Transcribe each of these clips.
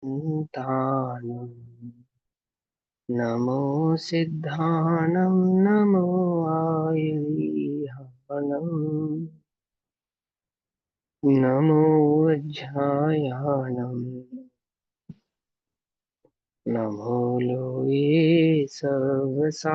सिद्धाणं नमो सिद्धाणं नमो आयुर्हाणम् नमो वज्रायाणम् नमो लोये सवसाहुणम्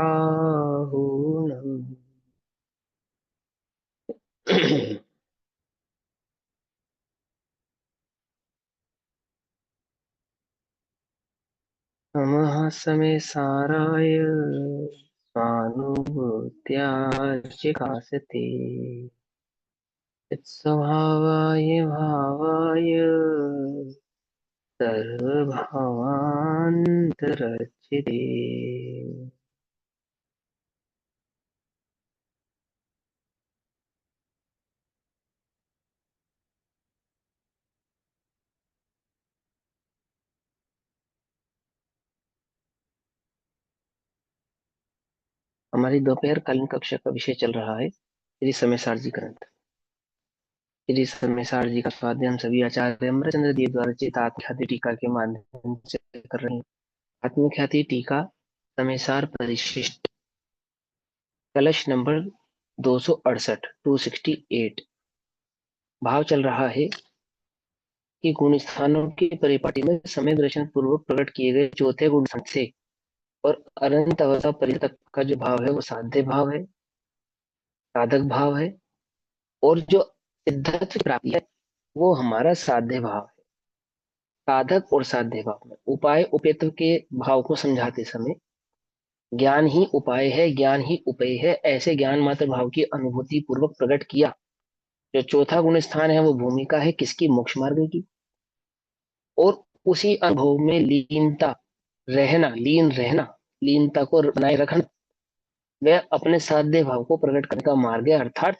नमः समे साराय स्वानुभूत्याश्चिकासते यत्स्वभावाय भावाय सर्वभवान्तरचिते। हमारी दोपहर कालीन कक्षा का विषय चल रहा है श्री समयसारजी ग्रंथ। श्री समयसार जी का स्वाध्याय हम सभी आचार्य अमरचंद्र देव द्वारा रचित आत्मख्याति टीका के माध्यम से कर रहे हैं। आत्मख्याति टीका समयसार परिशिष्ट कलश नंबर 268 268। भाव चल रहा है कि गुण स्थानों की परिपाटी में समय दर्शन पूर्वक प्रकट किए गए चौथे गुण से और अनंत अवस्था परितक का जो भाव है वो साध्य भाव है, साधक भाव है। और जो सिद्धत्व प्राप्ति है वो हमारा साध्य भाव है। साधक और साध्य भाव में उपाय उपेत्व के भाव को समझाते समय ज्ञान ही उपाय है, ज्ञान ही उपेय है, ऐसे ज्ञान मात्र भाव की अनुभूति पूर्वक प्रकट किया। जो चौथा गुण स्थान है वो भूमिका है किसकी? मोक्ष मार्ग की। और उसी अनुभव में लीनता रहना, लीनता को बनाए रखना, वह अपने साध्य भाव को प्रकट करने का मार्ग है, अर्थात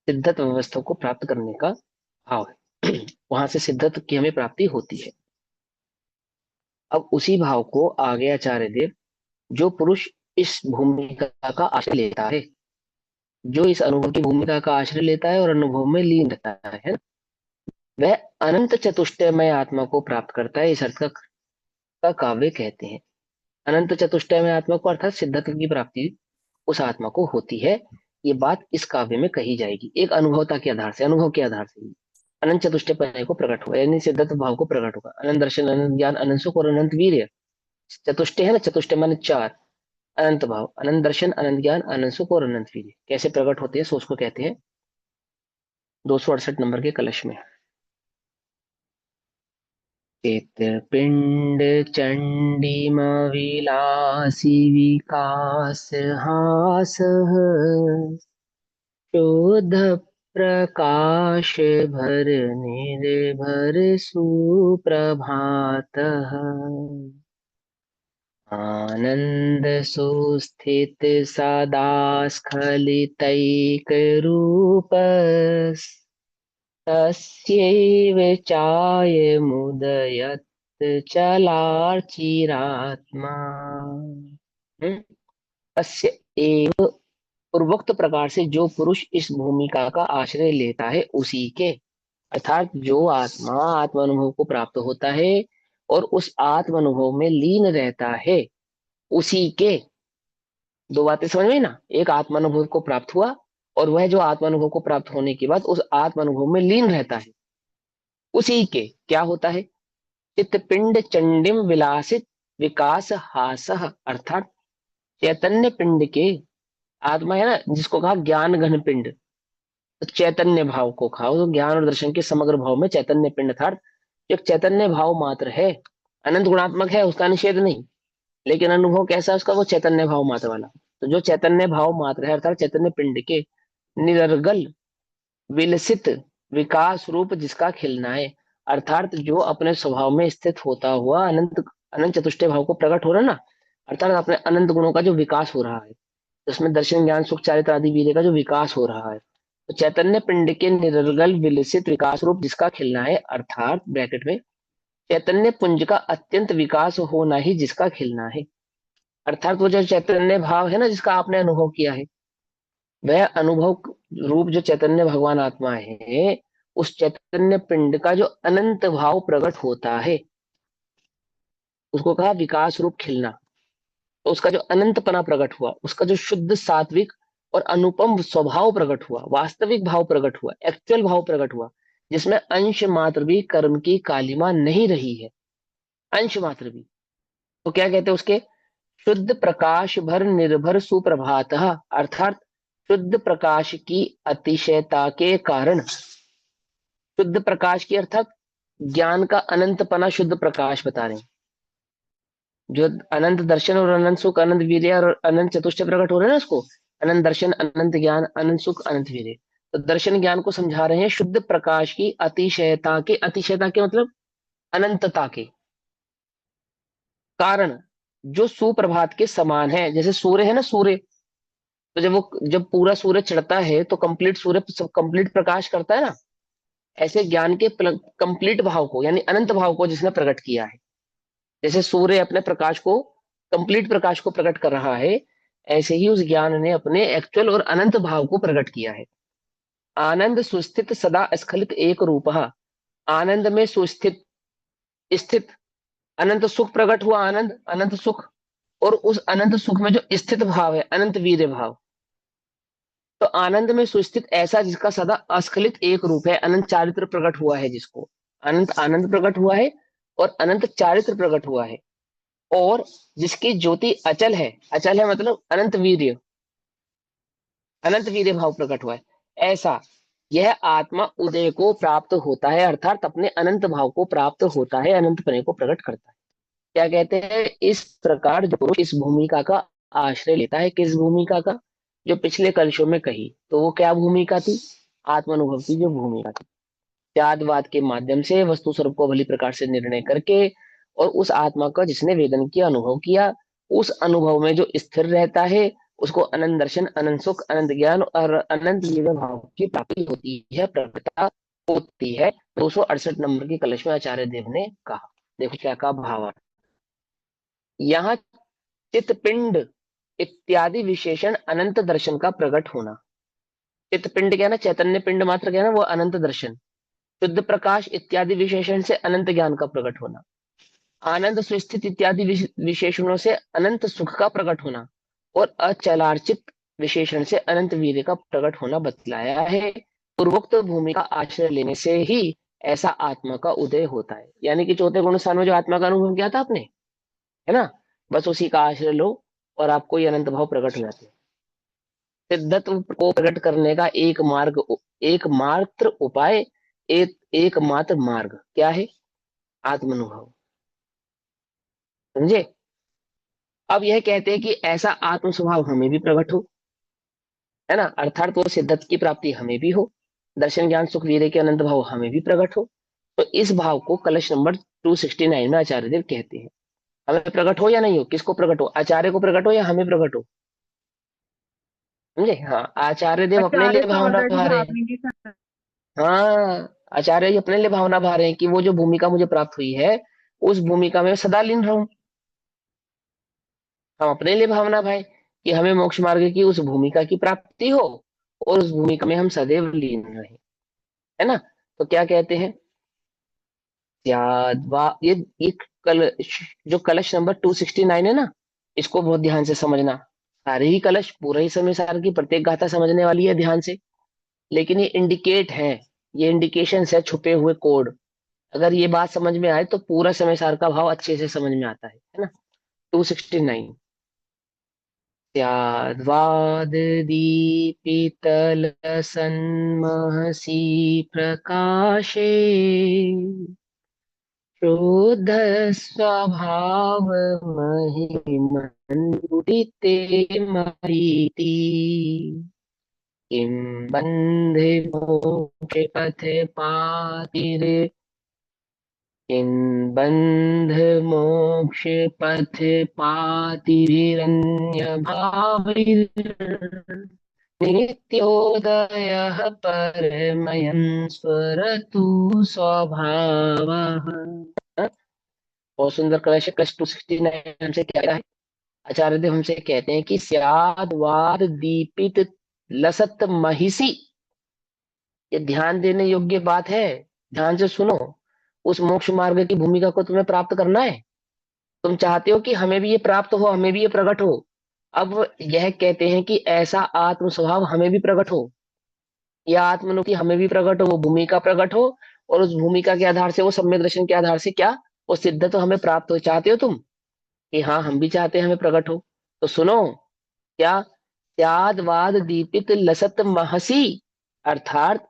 सिद्धत्व अवस्था को प्राप्त करने का भाव है। वहां से सिद्धत्व की हमें प्राप्ति होती है। अब उसी भाव को आगे आचार्य देव, जो पुरुष इस भूमिका का आश्रय लेता है, जो इस अनुभव की भूमिका का आश्रय लेता है और अनुभव में लीन रहता है, वह अनंत चतुष्टयमय आत्मा को प्राप्त करता है। इस अर्थ का काव्य कहते हैं। अनंत चतुष्टयमय आत्मा को अर्थात सिद्धत्व की प्राप्ति उस आत्मा को होती है। ये बात इस काव्य में कही जाएगी एक अनुभवता के आधार से, अनुभव के आधार से ही अनंत चतुष्टय को प्रकट होगा, यानी सिद्धत्व भाव को प्रकट होगा। अनंत दर्शन, अनंत ज्ञान, अनंत सुख और अनंत वीर्य। चतुष्टय है ना, चतुष्टय माने चार। अनंत भाव, अनंत दर्शन, अनंत ज्ञान, अनंत सुख और अनंत वीर्य कैसे प्रकट होते हैं, सो उसको कहते हैं 268 नंबर के कलश में। चित्रपिंड चंडिम विलासी विकास हास शोध प्रकाश भर निर्भर सुप्रभात आनंद सुस्थित सदा स्खलितैक रूप तस्यैव चायमुदयत् चलार्चिरात्मा। तस्य एव, पूर्वोक्त प्रकार से जो पुरुष इस भूमिका का आश्रय लेता है उसी के, अर्थात जो आत्मा आत्मानुभव को प्राप्त होता है और उस आत्मानुभव में लीन रहता है उसी के। दो बातें समझ में ना, एक आत्मानुभव को प्राप्त हुआ और वह जो आत्मानुभव को प्राप्त होने के बाद उस आत्मानुभव में लीन रहता है उसी के क्या होता है? चित्तपिंड चंडिम विलासित विकास हासह, अर्थात चैतन्य पिंड के, आत्मा है ना जिसको कहा ज्ञान घन पिंड, तो चैतन्य भाव को खाओ तो ज्ञान और दर्शन के समग्र भाव में चैतन्य पिंड अर्थात एक चैतन्य भाव मात्र है। अनंत गुणात्मक है, उसका निषेध नहीं, लेकिन अनुभव कैसा है उसका? वो चैतन्य भाव मात्र वाला। तो जो चैतन्य भाव मात्र है अर्थात चैतन्य पिंड के निरर्गल विलसित विकास रूप जिसका खिलना है, अर्थात जो अपने स्वभाव में स्थित होता हुआ अनंत अनंत चतुष्टय भाव को प्रकट हो रहा है ना, अर्थात अपने अनंत गुणों का जो विकास हो रहा है, उसमें दर्शन ज्ञान सुख चारित्र आदि वीर्य का जो विकास हो रहा है, तो चैतन्य पिंड के निरर्गल विलसित विकास रूप जिसका खिलना है, अर्थात ब्रैकेट में चैतन्य पुंज का अत्यंत विकास होना ही जिसका खिलना है। अर्थात वो जो चैतन्य भाव है ना जिसका आपने अनुभव किया है, वह अनुभव रूप जो चैतन्य भगवान आत्मा है, उस चैतन्य पिंड का जो अनंत भाव प्रकट होता है उसको कहा विकास रूप खिलना। तो उसका जो अनंतपना प्रकट हुआ, उसका जो शुद्ध सात्विक और अनुपम स्वभाव प्रकट हुआ, वास्तविक भाव प्रकट हुआ, एक्चुअल भाव प्रकट हुआ, जिसमें अंश मात्र भी कर्म की कालिमा नहीं रही है, अंश मात्र भी। तो क्या कहते हैं उसके? शुद्ध प्रकाश भर निर्भर सुप्रभात, अर्थात शुद्ध प्रकाश की अतिशयता के कारण, शुद्ध प्रकाश की अर्थात ज्ञान का अनंतपना शुद्ध प्रकाश बता रहे हैं। जो अनंत दर्शन और अनंत सुख, अनंत वीर्य और अनंत चतुष्टय प्रकट हो रहे हैं ना, उसको अनंत दर्शन, अनंत ज्ञान, अनंत सुख, अनंत वीर्य। तो दर्शन ज्ञान को समझा रहे हैं शुद्ध प्रकाश की अतिशयता के, अतिशयता के मतलब अनंतता के कारण, जो सुप्रभात के समान है। जैसे सूर्य है ना, सूर्य, तो जब पूरा सूर्य चढ़ता है तो कंप्लीट सूर्य कंप्लीट प्रकाश करता है ना, ऐसे ज्ञान के कंप्लीट भाव को यानी अनंत भाव को जिसने प्रकट किया है, जैसे सूर्य अपने प्रकाश को, कंप्लीट प्रकाश को प्रकट कर रहा है, ऐसे ही उस ज्ञान ने अपने एक्चुअल और अनंत भाव को प्रकट किया है। आनंद सुस्थित सदा स्खलित एक रूप, आनंद में सुस्थित, स्थित, अनंत सुख प्रकट हुआ, आनंद अनंत सुख, और उस अनंत सुख में जो स्थित भाव है अनंत वीर्य भाव। तो आनंद में सुस्थित ऐसा जिसका सदा अस्खलित एक रूप है, अनंत चारित्र प्रकट हुआ है, जिसको अनंत आनंद प्रकट हुआ है और अनंत चारित्र प्रकट हुआ है, और जिसकी ज्योति अचल है, अचल है मतलब अनंत वीर्य, अनंत वीर्य भाव प्रकट हुआ है, ऐसा यह आत्मा उदय को प्राप्त होता है, अर्थात अपने अनंत भाव को प्राप्त होता है, अनंत पने को प्रकट करता है। क्या कहते हैं? इस प्रकार जो पुरुष इस भूमिका का आश्रय लेता है, किस भूमिका का? जो पिछले कलशों में कही, तो वो क्या भूमिका थी? आत्मानुभव की जो भूमिका थी। त्यागवाद के माध्यम से वस्तु स्वरूप को भली प्रकार से निर्णय करके, और उस आत्मा का जिसने वेदन की अनुभव किया, उस अनुभव में जो स्थिर रहता है, उसको अनंत दर्शन, अनंत सुख, अनंत ज्ञान और अनंत जीवन भाव की प्राप्ति होती है, प्रकटता होती है। 268 नंबर की कलश में आचार्य देव ने कहा, देखो क्या कहा भाव। यहाँ चित्तपिंड इत्यादि विशेषण अनंत दर्शन का प्रकट होना। चित्तपिंड क्या ना, चैतन्य पिंड मात्र क्या ना, वो अनंत दर्शन, शुद्ध प्रकाश इत्यादि विशेषण से अनंत ज्ञान का प्रकट होना, आनंद सुस्थित इत्यादि विशेषणों से अनंत सुख का प्रकट होना, और अचलार्चित विशेषण से अनंत वीर्य का प्रकट होना बतलाया है। पूर्वोक्त भूमि का आश्रय लेने से ही ऐसा आत्मा का उदय होता है। यानी कि चौथे गुण स्थान में जो आत्मा का अनुभव किया था आपने, है ना, बस उसी का आश्रय लो और आपको ये अनंत भाव प्रकट हो जाते हैं। सिद्धत्व को प्रकट करने का एकमात्र उपाय, एकमात्र मार्ग क्या है? आत्मानुभव। समझे? अब यह कहते हैं कि ऐसा आत्म स्वभाव हमें भी प्रकट हो, है ना, अर्थात वो सिद्धत्व की प्राप्ति हमें भी हो, दर्शन ज्ञान सुख वीर्य के अनंत भाव हमें भी प्रकट हो। तो इस भाव को कलश नंबर 269 में आचार्य देव कहते हैं। हमें प्रकट हो या नहीं हो? किसको प्रकट हो? आचार्य को प्रकट हो या हमें प्रकट हो? समझे? हाँ, आचार्य देव अपने आचार्य लिए तो भावना ऑलरेडी भा रहे भाव हैं। ही नहीं सकता। हाँ, आचार्य जी अपने लिए भावना भा रहे हैं कि वो जो भूमिका मुझे प्राप्त हुई है, उस भूमिका में सदा लीन रहूं। हम अपने लिए भावना भाई कि हमें मोक्ष मार्ग की उस भूमिका की प्राप्ति हो, और उस भूमिका में हम सदैव लीन रहे, है ना। तो क्या कहते हैं? ये कल, जो कलश नंबर 269 है ना, इसको बहुत ध्यान से समझना। सारे ही कलश, पूरा ही समय सार की प्रत्येक गाथा समझने वाली है ध्यान से, लेकिन ये इंडिकेट है, ये इंडिकेशन है, छुपे हुए कोड। अगर ये बात समझ में आए तो पूरा समय सार का भाव अच्छे से समझ में आता है ना। 269, स्याद्वाद दीपितल सन्महसि प्रकाशे, क्रोध स्वभाव महिमन्विते मरीति, किं बन्धे मोक्ष पथ पातिर्, किं बन्ध मोक्ष पथ पातिभिरन्य नित्योदयः परमयं स्फुरतु स्वभावः। बहुत सुंदर कलश, कलश 269 हमसे क्या है? आचार्य देव हमसे कहते हैं कि स्याद वाद दीपित लसत महिषी, ये ध्यान देने योग्य बात है, ध्यान से सुनो। उस मोक्ष मार्ग की भूमिका को तुम्हें प्राप्त करना है, तुम चाहते हो कि हमें भी ये प्राप्त हो, हमें भी ये प्रकट हो। अब यह कहते हैं कि ऐसा आत्म स्वभाव हमें भी प्रकट हो, या आत्मनुभूति हमें भी प्रकट हो, वो भूमिका प्रकट हो, और उस भूमिका के आधार से, वो सम्यक दर्शन के आधार से क्या, वो सिद्ध तो हमें प्राप्त हो। चाहते हो तुम कि हाँ हम भी चाहते हैं हमें प्रकट हो? तो सुनो क्या, त्यादवाद दीपित लसत महसी, अर्थात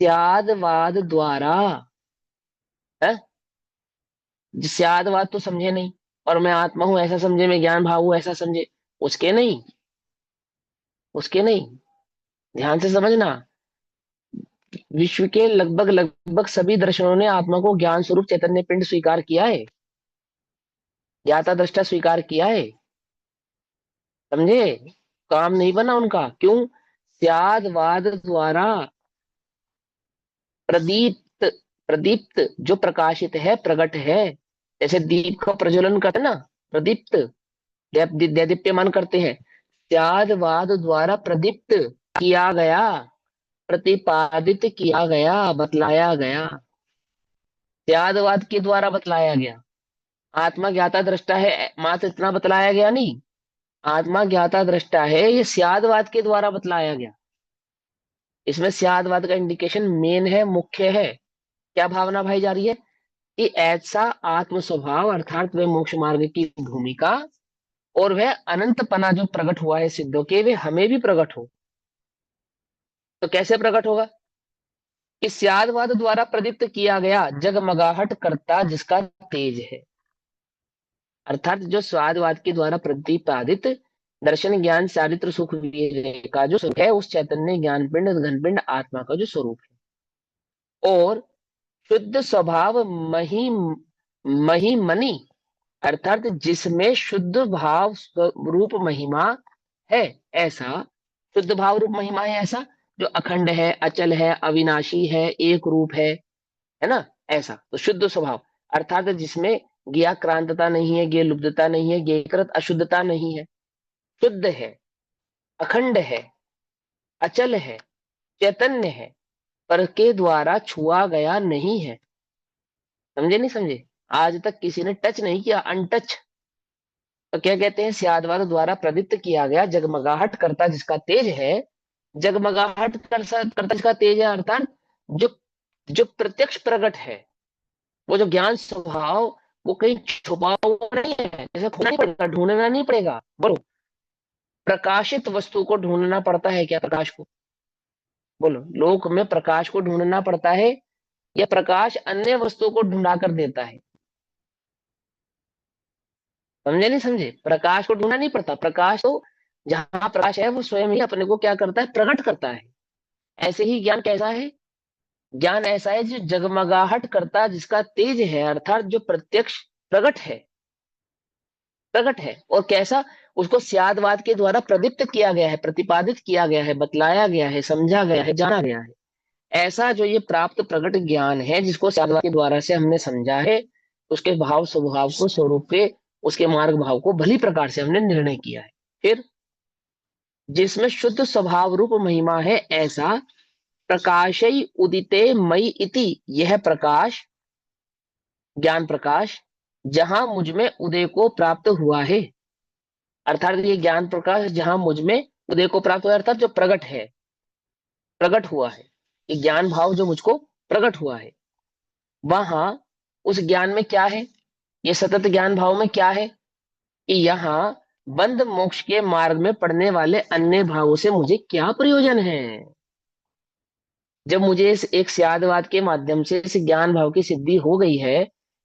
त्यादवाद द्वारा है, स्यादवाद तो समझे नहीं, और मैं आत्मा हूं ऐसा समझे, मैं ज्ञान भाव हूं ऐसा समझे, उसके नहीं, उसके नहीं। ध्यान से समझना, विश्व के लगभग लगभग सभी दर्शनों ने आत्मा को ज्ञान स्वरूप चैतन्य पिंड स्वीकार किया है, ज्ञाता दृष्टा स्वीकार किया है। समझे? काम नहीं बना उनका, क्यों? स्यादवाद द्वारा प्रदीप्त, प्रदीप्त जो प्रकाशित है, प्रकट है, जैसे दीप का प्रज्वलन करते हैं ना, प्रदीप्त, दैदीप्यमान करते हैं, त्यादवाद द्वारा प्रदीप्त किया गया, प्रतिपादित किया गया, बतलाया गया, त्यादवाद के द्वारा बतलाया गया। आत्मा ज्ञाता दृष्टा है मात्र इतना बतलाया गया नहीं, आत्मा ज्ञाता दृष्टा है ये स्यादवाद के द्वारा बतलाया गया। इसमें स्यादवाद का इंडिकेशन मेन है, मुख्य है। क्या भावना भाई जा रही है? कि ऐसा आत्म स्वभाव अर्थात वह मोक्ष मार्ग की भूमिका, और वह अनंतपना जो प्रकट हुआ है सिद्धों के, वे हमें भी प्रकट हो। तो कैसे प्रकट होगा? कि स्यादवाद द्वारा प्रदीप्त किया गया जगमगाहट करता जिसका तेज है, अर्थात जो स्वादवाद के द्वारा प्रतिपादित दर्शन ज्ञान चारित्र सुख विवेक का जो सुख है, उस चैतन्य ज्ञान पिंड घनपिंड आत्मा का जो स्वरूप है, और शुद्ध स्वभाव मही महिमनी, अर्थात जिसमें शुद्ध भाव रूप महिमा है, ऐसा शुद्ध भाव रूप महिमा है, ऐसा जो अखंड है, अचल है, अविनाशी है, एक रूप है ना, ऐसा तो शुद्ध स्वभाव, अर्थात जिसमें ज्ञाक्रांतता नहीं है, ज्ञ लुब्धता नहीं है, ज्ञकृत अशुद्धता नहीं है, शुद्ध है, अखंड है, अचल है, चैतन्य है, पर के द्वारा छुआ गया नहीं है। समझे नहीं समझे? आज तक किसी ने टच नहीं किया, अनटच। तो क्या कहते हैं? स्यादवाद द्वारा प्रदीप्त किया गया जगमगाहट करता जिसका तेज है, जगमगाहट करता जिसका तेज है, अर्थात जो जो प्रत्यक्ष प्रकट है, वो जो ज्ञान स्वभाव, वो कहीं छुपा हुआ नहीं है, जैसे खोजना नहीं पड़ेगा, ढूंढना नहीं पड़ेगा। बोलो, प्रकाशित वस्तु को ढूंढना पड़ता है क्या? प्रकाश को, बोलो, लोक में प्रकाश को ढूंढना पड़ता है, या प्रकाश अन्य वस्तुओं को ढूंढा कर देता है? समझे नहीं समझे? प्रकाश को ढूंढना नहीं पड़ता, प्रकाश तो जहां प्रकाश है वो स्वयं ही अपने को क्या करता है? प्रकट करता है। ऐसे ही ज्ञान कैसा है? ज्ञान ऐसा है जो जगमगाहट करता जिसका तेज है, अर्थात जो प्रत्यक्ष प्रकट है, प्रकट है। और कैसा? उसको स्यादवाद के द्वारा प्रदीप्त किया गया है, प्रतिपादित किया गया है, बतलाया गया है, समझा गया है, जाना गया है। ऐसा जो ये प्राप्त प्रकट ज्ञान है, जिसको स्यादवाद के द्वारा से हमने समझा है, उसके भाव स्वभाव को, स्वरूप के, उसके मार्ग भाव को भली प्रकार से हमने निर्णय किया है। फिर जिसमें शुद्ध स्वभाव रूप महिमा है, ऐसा प्रकाशई उदिते मई इति, यह प्रकाश, ज्ञान प्रकाश, जहां मुझ में उदय को प्राप्त हुआ है, अर्थात ये ज्ञान प्रकाश जहां मुझ में उदय को प्राप्त हुआ है, अर्थात जो प्रकट है, प्रकट हुआ है, ये ज्ञान भाव जो मुझको प्रकट हुआ है, वहां उस ज्ञान में क्या है? ये सतत ज्ञान भाव में क्या है? कि यहाँ बंद मोक्ष के मार्ग में पड़ने वाले अन्य भावों से मुझे क्या प्रयोजन है? जब मुझे इस एक स्यादवाद के माध्यम से इस ज्ञान भाव की सिद्धि हो गई है,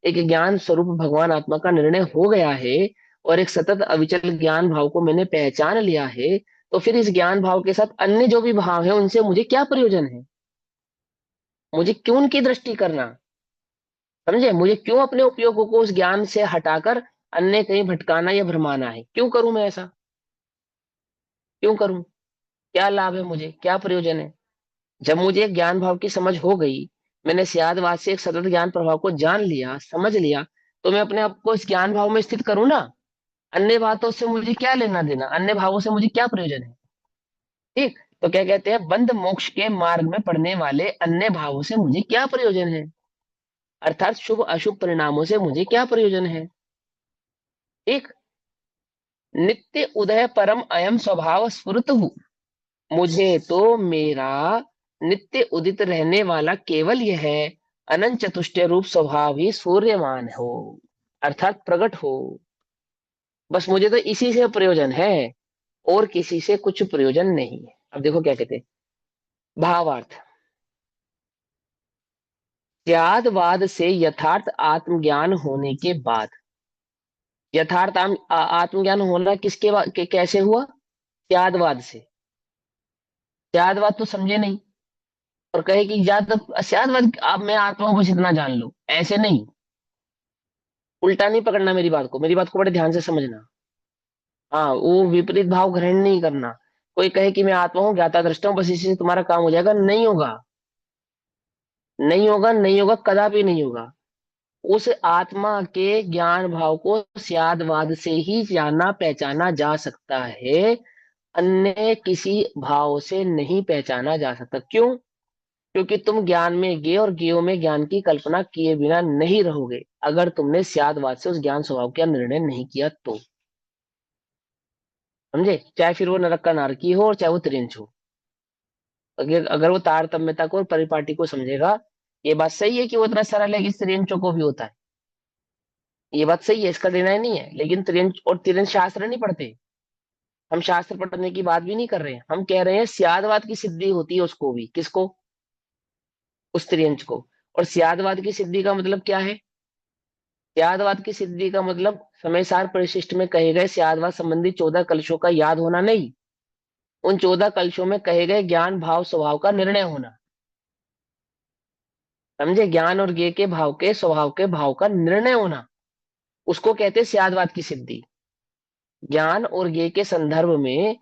एक ज्ञान स्वरूप भगवान आत्मा का निर्णय हो गया है, और एक सतत अविचल ज्ञान भाव को मैंने पहचान लिया है, तो फिर इस ज्ञान भाव के साथ अन्य जो भी भाव है उनसे मुझे क्या प्रयोजन है? मुझे क्यों उनकी दृष्टि करना? समझे? मुझे क्यों अपने उपयोगों को उस ज्ञान से हटाकर अन्य कहीं भटकाना या भरमाना है? क्यों करूं मैं ऐसा? क्यों करूं? क्या लाभ है मुझे? क्या प्रयोजन है? जब मुझे एक ज्ञान भाव की समझ हो गई, मैंने स्यादवाद से एक सतत ज्ञान प्रभाव को जान लिया, समझ लिया, तो मैं अपने आप को इस ज्ञान भाव में स्थित करूं ना। अन्य बातों से मुझे क्या लेना देना, अन्य भावों से मुझे क्या प्रयोजन है? ठीक। तो क्या कहते हैं? बंद मोक्ष के मार्ग में पड़ने वाले अन्य भावों से मुझे क्या प्रयोजन है, अर्थात शुभ अशुभ परिणामों से मुझे क्या प्रयोजन है? ठीक। नित्य उदय परम अयम स्वभाव स्फुरतु, मुझे तो मेरा नित्य उदित रहने वाला केवल यह अनंत चतुष्टय रूप स्वभाव ही सूर्यमान हो, अर्थात प्रकट हो। बस मुझे तो इसी से प्रयोजन है, और किसी से कुछ प्रयोजन नहीं है। अब देखो क्या कहते हैं, भावार्थ। त्यादवाद से यथार्थ आत्मज्ञान होने के बाद, यथार्थ आत्मज्ञान होना कैसे हुआ? त्यादवाद से। त्यादवाद तो समझे नहीं, और कहे कि या तो त्यादवाद अब मैं आत्मा को बस इतना जान लूं, ऐसे नहीं। उल्टा नहीं पकड़ना मेरी बात को, मेरी बात को बड़े ध्यान से समझना। हाँ, वो विपरीत भाव ग्रहण नहीं करना। कोई कहे कि मैं आत्मा हूँ, ज्ञाता दृष्टा हूँ, बस इसी से तुम्हारा काम हो जाएगा, नहीं होगा। नहीं होगा, नहीं होगा, कदापि नहीं होगा। उस आत्मा के ज्ञान भाव को स्यादवाद से ही जाना पहचाना जा सकता है, अन्य किसी भाव से नहीं पहचाना जा सकता। क्यों? क्योंकि तुम ज्ञान में ज्ञेय और ज्ञेयों में ज्ञान की कल्पना किए बिना नहीं रहोगे, अगर तुमने स्यादवाद से उस ज्ञान स्वभाव का निर्णय नहीं किया तो। समझे? चाहे फिर वो नरक का नारकी हो, और चाहे वो त्रिंच हो। अगर अगर वो तारतम्यता को और परिपाटी को समझेगा, ये बात सही है कि वो इतना सरल है कि त्रिंचों को भी होता है। ये बात सही है, इसका डिनाई नहीं है, लेकिन त्रिंच और तिरंज शास्त्र नहीं पढ़ते। हम शास्त्र पढ़ने की बात भी नहीं कर रहे हैं, हम कह रहे हैं स्यादवाद की सिद्धि होती है उसको भी। किसको? उस त्रियंच को। और स्यादवाद की सिद्धि का मतलब क्या है? स्यादवाद की सिद्धि का मतलब समय सार परिशिष्ट में कहे गए स्यादवाद संबंधी 14 कलशों का याद होना नहीं, उन 14 कलशों में कहे गए ज्ञान भाव स्वभाव का निर्णय होना। समझे? ज्ञान और ज्ञेय के भाव के स्वभाव के भाव का निर्णय होना, उसको कहते हैं स्यादवाद की सिद्धि। ज्ञान और ज्ञेय के संदर्भ में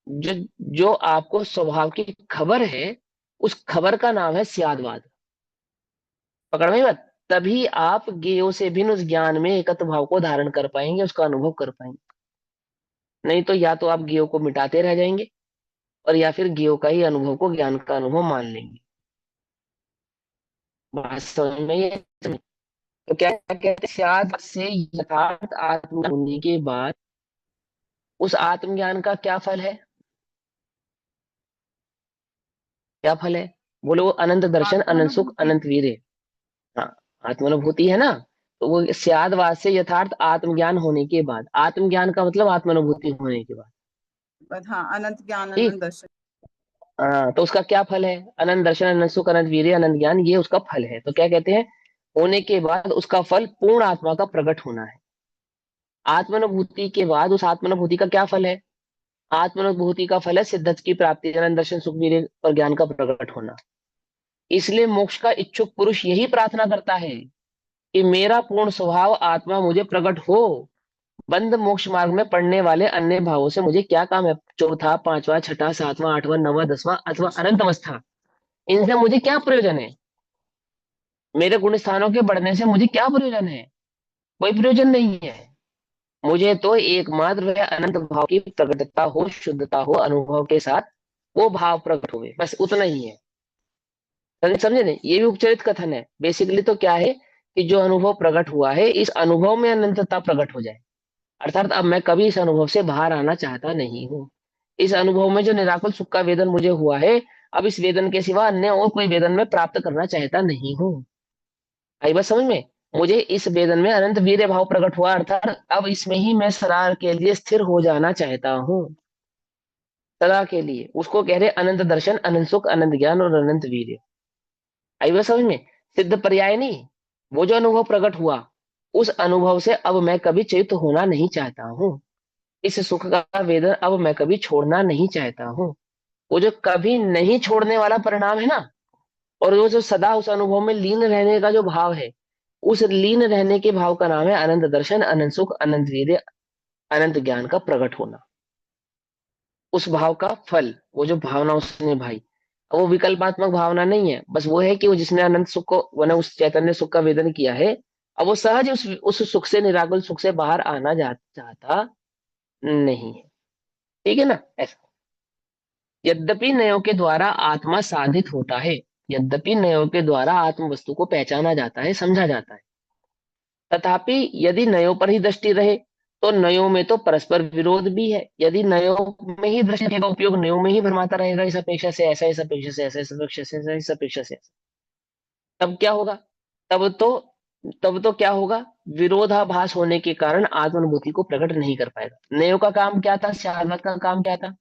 जो जो आपको स्वभाव की खबर है, उस खबर का नाम है स्यादवाद। पकड़ में बात? तभी आप ज्ञेयों से भिन्न उस ज्ञान में एकत्व भाव को धारण कर पाएंगे, उसका अनुभव कर पाएंगे। नहीं तो या तो आप ज्ञेयों को मिटाते रह जाएंगे, और या फिर ज्ञेयों का ही अनुभव को ज्ञान का अनुभव मान लेंगे। बात समझ में ये? तो क्या कहते हैं, स्याद से यथार्थ आत्म होने के बाद उस आत्मज्ञान का क्या फल है? क्या फल है? बोलो, वो अनंत दर्शन, अनंत सुख, आत्मानुभूति। अनंत वीर्य। हाँ, आत्मानुभूति है ना। तो वो स्यादवाद से यथार्थ आत्मज्ञान होने के बाद, आत्मज्ञान का मतलब आत्मानुभूति होने के बाद। हाँ, अनंत ज्ञान ठीक। अनंत दर्शन। हाँ, तो उसका क्या फल है? अनंत दर्शन, अनंत सुख, अनंत वीर्य, अनंत ज्ञान, ये उसका फल है। तो क्या कहते हैं, होने के बाद उसका फल पूर्ण आत्मा का प्रकट होना है। आत्मानुभूति के बाद उस आत्मानुभूति का क्या फल है? आत्मानुभूति का फल है सिद्धत की प्राप्ति, अनंत दर्शन, सुख, वीर्य और ज्ञान का प्रकट होना। इसलिए मोक्ष का इच्छुक पुरुष यही प्रार्थना करता है कि मेरा पूर्ण स्वभाव आत्मा मुझे प्रकट हो। बंद मोक्ष मार्ग में पड़ने वाले अन्य भावों से मुझे क्या काम है? चौथा, पांचवा, छठा, सातवां, आठवां, नौवां, दसवां अथवा अनंत अवस्था, इनसे मुझे क्या प्रयोजन है? मेरे गुण स्थानों के बढ़ने से मुझे क्या प्रयोजन है? कोई प्रयोजन नहीं है। मुझे तो एकमात्र वह अनंत भाव की प्रकटता हो, शुद्धता हो, अनुभव के साथ वो भाव प्रकट हुए, बस उतना ही है। समझे नहीं? ये भी उपचरित कथन है। बेसिकली तो क्या है कि जो अनुभव प्रकट हुआ है, इस अनुभव में अनंतता प्रकट हो जाए। अर्थात अब मैं कभी इस अनुभव से बाहर आना चाहता नहीं हूँ। इस अनुभव में जो निराकुल सुख का वेदन मुझे हुआ है, अब इस वेदन के सिवा अन्य और कोई वेदन में प्राप्त करना चाहता नहीं हूँ। आई बात समझ में? मुझे इस वेदन में अनंत वीर्य भाव प्रकट हुआ, अर्थात अब इसमें ही मैं सदा के लिए स्थिर हो जाना चाहता हूँ। सदा के लिए उसको कह रहे अनंत दर्शन, अनंत सुख, अनंत ज्ञान और अनंत वीर्य। आई बात समझ में? सिद्ध पर्याय नहीं, वो जो अनुभव प्रकट हुआ, उस अनुभव से अब मैं कभी च्युत होना नहीं चाहता हूँ। इस सुख का वेदन अब मैं कभी छोड़ना नहीं चाहता हूँ। वो जो कभी नहीं छोड़ने वाला परिणाम है ना, और वो जो सदा उस अनुभव में लीन रहने का जो भाव है, उस लीन रहने के भाव का नाम है अनंत दर्शन, अनंत सुख, अनंत वीर्य, अनंत ज्ञान का प्रकट होना। उस भाव का फल, वो जो भावना उसने भाई, अब वो विकल्पात्मक भावना नहीं है, बस वो है कि वो जिसने अनंत सुख को, वने उस चैतन्य सुख का वेदन किया है, अब वो सहज उस सुख से, निराकुल सुख से बाहर आना चाहता नहीं है। ठीक है ना? ऐसा। यद्यपि नयों के द्वारा आत्मा साधित होता है, यद्यपि नयों के द्वारा आत्म वस्तु को पहचाना जाता है, समझा जाता है, तथापि यदि नयों पर ही दृष्टि रहे तो नयों में तो परस्पर विरोध भी है। यदि नयों में ही दृश्य का उपयोग नयों में ही भरमाता रहेगा, इस अपेक्षा से ऐसा, इस अपेक्षा से ऐसा, इस अपेक्षा से ऐसा, इस अपेक्षा से ऐसा, तब क्या होगा? तब तो तब तो क्या होगा? विरोधाभास होने के कारण आत्मानुभूति को प्रकट नहीं कर पाएगा। नयों का काम क्या था? शाश्वत का काम क्या था?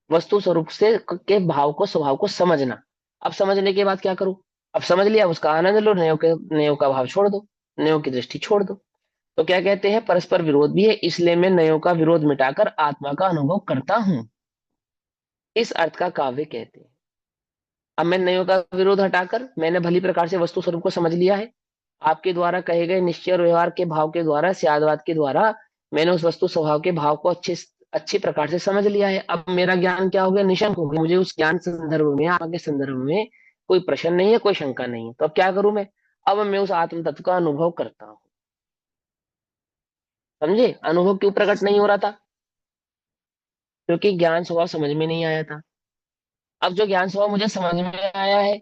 वस्तु स्वरूप से के भाव को, स्वभाव को समझना। अब समझने के बाद क्या करूं? अब समझ लिया, उसका आनंद लो, नयों का भाव छोड़ दो, नयों की दृष्टि छोड़ दो। तो क्या कहते हैं? परस्पर विरोध भी है, इसलिए मैं नयों का विरोध मिटाकर आत्मा का अनुभव करता हूं। इस अर्थ का काव्य कहते हैं। अब मैं नयों का विरोध हटाकर मैंने भली प्रकार से वस्तु स्वरूप को समझ लिया है। आपके द्वारा कहे गए निश्चय और व्यवहार के भाव के द्वारा, स्यादवाद के द्वारा मैंने उस वस्तु स्वभाव के भाव को अच्छी प्रकार से समझ लिया है। अब मेरा ज्ञान क्या हो गया? निशंक हो गया। मुझे उस ज्ञान संदर्भ में, आत्मा के संदर्भ में कोई प्रश्न नहीं है, कोई शंका नहीं है। तो अब क्या करूं मैं? अब मैं उस आत्म तत्व का अनुभव करता हूं। समझे? अनुभव क्यों प्रकट नहीं हो रहा था? क्योंकि ज्ञान स्वभाव समझ में नहीं आया था। अब जो ज्ञान स्वभाव मुझे समझ में आया है,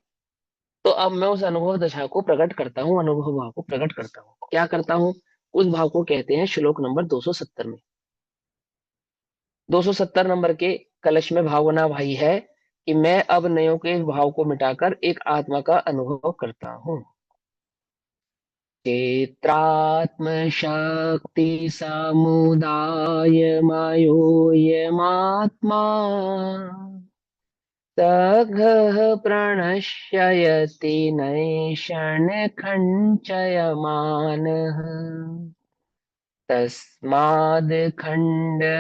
तो अब मैं उस अनुभव दशा को प्रकट करता हूँ, अनुभव भाव को प्रकट करता हूँ। क्या करता हूँ? उस भाव को कहते हैं श्लोक नंबर 270 में। 270 नंबर के कलश में भावना भाई है कि मैं अब नयों के भाव को मिटाकर एक आत्मा का अनुभव करता हूँ। क्षेत्रात्म शक्ति समुदाय मायोयमात्मा सघः प्रणश्यति नैषण् खञ्चयमानः तस्माद् खण्डमनिराकृत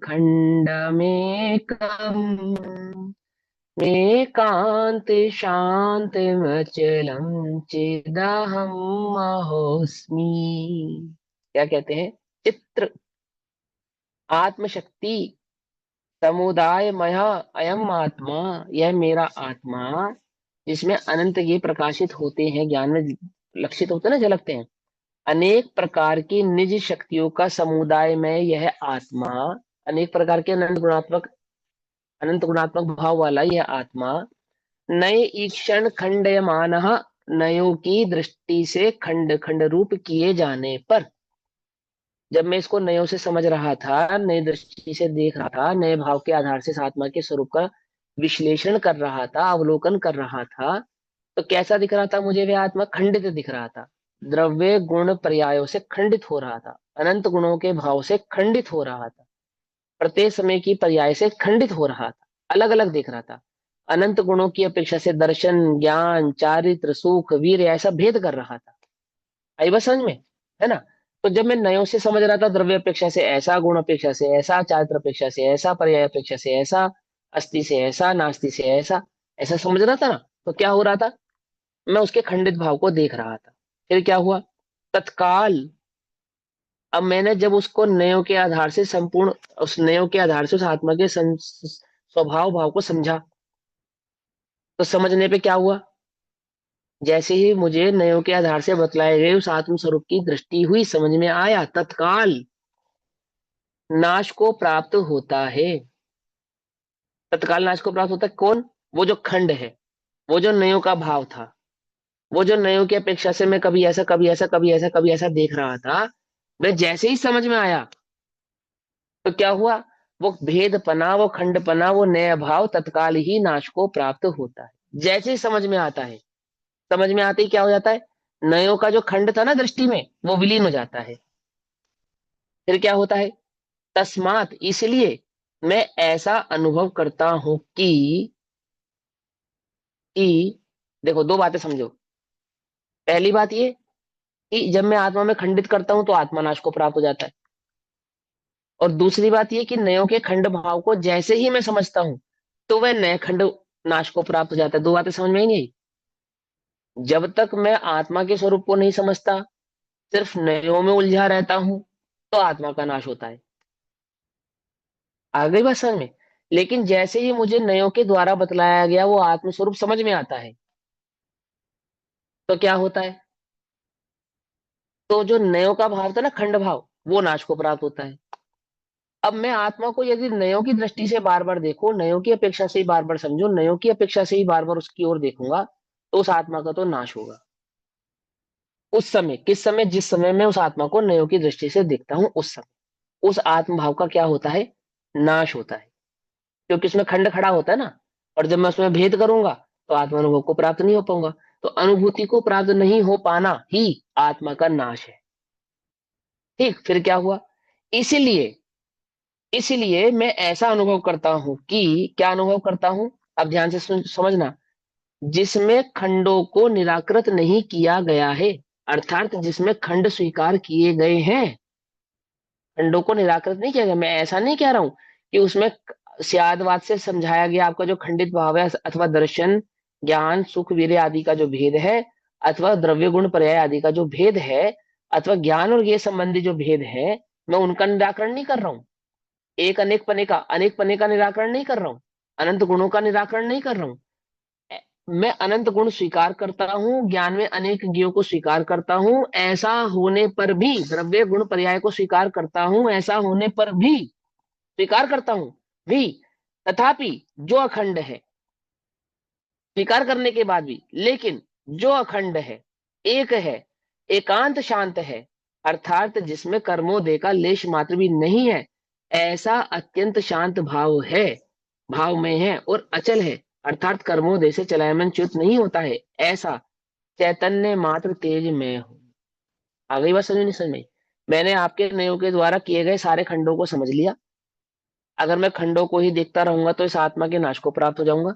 खण्डमेकम् एकान्त शान्तिमचलं चिदहं महोस्मि। क्या कहते हैं? चित्र आत्मशक्ति समुदाय मया अयम आत्मा, यह मेरा आत्मा, जिसमें अनंत ये प्रकाशित होते हैं, ज्ञान में लक्षित होते हैं ना, झलकते हैं। अनेक प्रकार की निज शक्तियों का समुदाय में यह आत्मा, अनेक प्रकार के अनंत गुणात्मक भाव वाला यह आत्मा, नए ईक्षण खंडयमान, नयों की दृष्टि से खंड खंड रूप किए जाने पर, जब मैं इसको नयों से समझ रहा था, नई दृष्टि से देख रहा था, नए भाव के आधार से इस आत्मा के स्वरूप का विश्लेषण कर रहा था, अवलोकन कर रहा था, तो कैसा दिख रहा था मुझे? वह आत्मा खंडित दिख रहा था, द्रव्य गुण पर्यायों से खंडित हो रहा था, अनंत गुणों के भाव से खंडित हो रहा था, प्रत्येक समय की पर्याय से खंडित हो रहा था, अलग अलग दिख रहा था। अनंत गुणों की अपेक्षा से दर्शन, ज्ञान, चारित्र, सुख, वीर ऐसा भेद कर रहा था। आई बात समझ में? है ना? तो जब मैं नयों से समझ रहा था, द्रव्य अपेक्षा से ऐसा, गुण अपेक्षा से ऐसा, चारित्र अपेक्षा से ऐसा, पर्याय अपेक्षा से ऐसा, अस्थि से ऐसा, नास्ति से ऐसा, ऐसा समझ रहा था ना, तो क्या हो रहा था? मैं उसके खंडित भाव को देख रहा था। फिर क्या हुआ? तत्काल, अब मैंने जब उसको नयों के आधार से संपूर्ण, उस नयों के आधार से उस आत्मा के स्वभाव भाव को समझा, तो समझने पे क्या हुआ? जैसे ही मुझे नयों के आधार से बतलाए गए उस आत्म स्वरूप की दृष्टि हुई, समझ में आया, तत्काल नाश को प्राप्त होता है। तत्काल नाश को प्राप्त होता है कौन? वो जो खंड है, वो जो नयों का भाव था, वो जो नयों की अपेक्षा से मैं कभी ऐसा, कभी ऐसा, कभी ऐसा, कभी ऐसा देख रहा था, मैं जैसे ही समझ में आया, तो क्या हुआ? वो भेदपना, वो खंडपना, वो नया भाव तत्काल ही नाश को प्राप्त होता है। जैसे ही समझ में आता है, समझ में आते ही क्या हो जाता है? नयों का जो खंड था ना दृष्टि में, वो विलीन हो जाता है। फिर क्या होता है? तस्मात, इसलिए मैं ऐसा अनुभव करता हूं कि देखो, दो बातें समझो। पहली बात ये कि जब मैं आत्मा में खंडित करता हूं तो आत्मा नाश को प्राप्त हो जाता है। और दूसरी बात ये कि नयों के खंड भाव को जैसे ही मैं समझता हूं, तो वह नए खंड नाश को प्राप्त हो जाता है। दो बातें समझ में आई नहीं? जब तक मैं आत्मा के स्वरूप को नहीं समझता, सिर्फ नयों में उलझा रहता हूं, तो आत्मा का नाश होता है। आ गई बात समझ में? लेकिन जैसे ही मुझे नयों के द्वारा बतलाया गया वो आत्म स्वरूप समझ में आता है, तो क्या होता है? तो जो नयों का भाव था ना, खंड भाव, वो नाश को प्राप्त होता है। अब मैं आत्मा को यदि नयों की दृष्टि से बार बार देखो, नयों की अपेक्षा से ही बार बार समझो, नयों की अपेक्षा से ही बार बार उसकी ओर देखूंगा, तो उस आत्मा का तो नाश होगा। उस समय, किस समय? जिस समय मैं उस आत्मा को नयों की दृष्टि से देखता हूं, उस समय उस आत्म भाव का क्या होता है? नाश होता है, क्योंकि उसमें खंड खड़ा होता है ना। और जब मैं उसमें भेद करूंगा तो आत्मा अनुभव को प्राप्त नहीं हो पाऊंगा। तो अनुभूति को प्राप्त नहीं हो पाना ही आत्मा का नाश है। ठीक, फिर क्या हुआ? इसीलिए इसीलिए मैं ऐसा अनुभव करता हूं कि, क्या अनुभव करता हूं? अब ध्यान से समझना। जिसमें खंडों को निराकृत नहीं किया गया है, अर्थात जिसमें खंड स्वीकार किए गए हैं, खंडों को निराकृत नहीं किया गया। मैं ऐसा नहीं कह रहा हूं कि उसमें स्यादवाद से समझाया गया आपका जो खंडित भाव है, अथवा दर्शन, ज्ञान, सुख, वीर्य आदि का जो भेद है, अथवा द्रव्य गुण पर्याय आदि का जो भेद है, अथवा ज्ञान और ये संबंधी जो भेद है, मैं उनका निराकरण नहीं कर रहा हूँ। एक अनेक पने का निराकरण नहीं कर रहा हूँ। अनंत गुणों का निराकरण नहीं कर रहा हूँ। मैं अनंत गुण स्वीकार करता हूँ, ज्ञान में अनेक ज्ञों को स्वीकार करता हूँ, ऐसा होने पर भी द्रव्य गुण पर्याय को स्वीकार करता हूँ, ऐसा होने पर भी स्वीकार करता हूँ भी, तथापि जो अखंड है, स्वीकार करने के बाद भी, लेकिन जो अखंड है, एक है, एकांत शांत है, अर्थात जिसमें कर्मोदय का लेश मात्र भी नहीं है, ऐसा अत्यंत शांत भाव है, भाव में है और अचल है, अर्थात कर्मोदय से चलायमान च्युत नहीं होता है, ऐसा चैतन्य मात्र तेज में हूं। आ गई बात समझ नहीं समझ में? मैंने आपके नयों के द्वारा किए गए सारे खंडों को समझ लिया। अगर मैं खंडों को ही देखता रहूंगा तो इस आत्मा के नाश को प्राप्त हो जाऊंगा।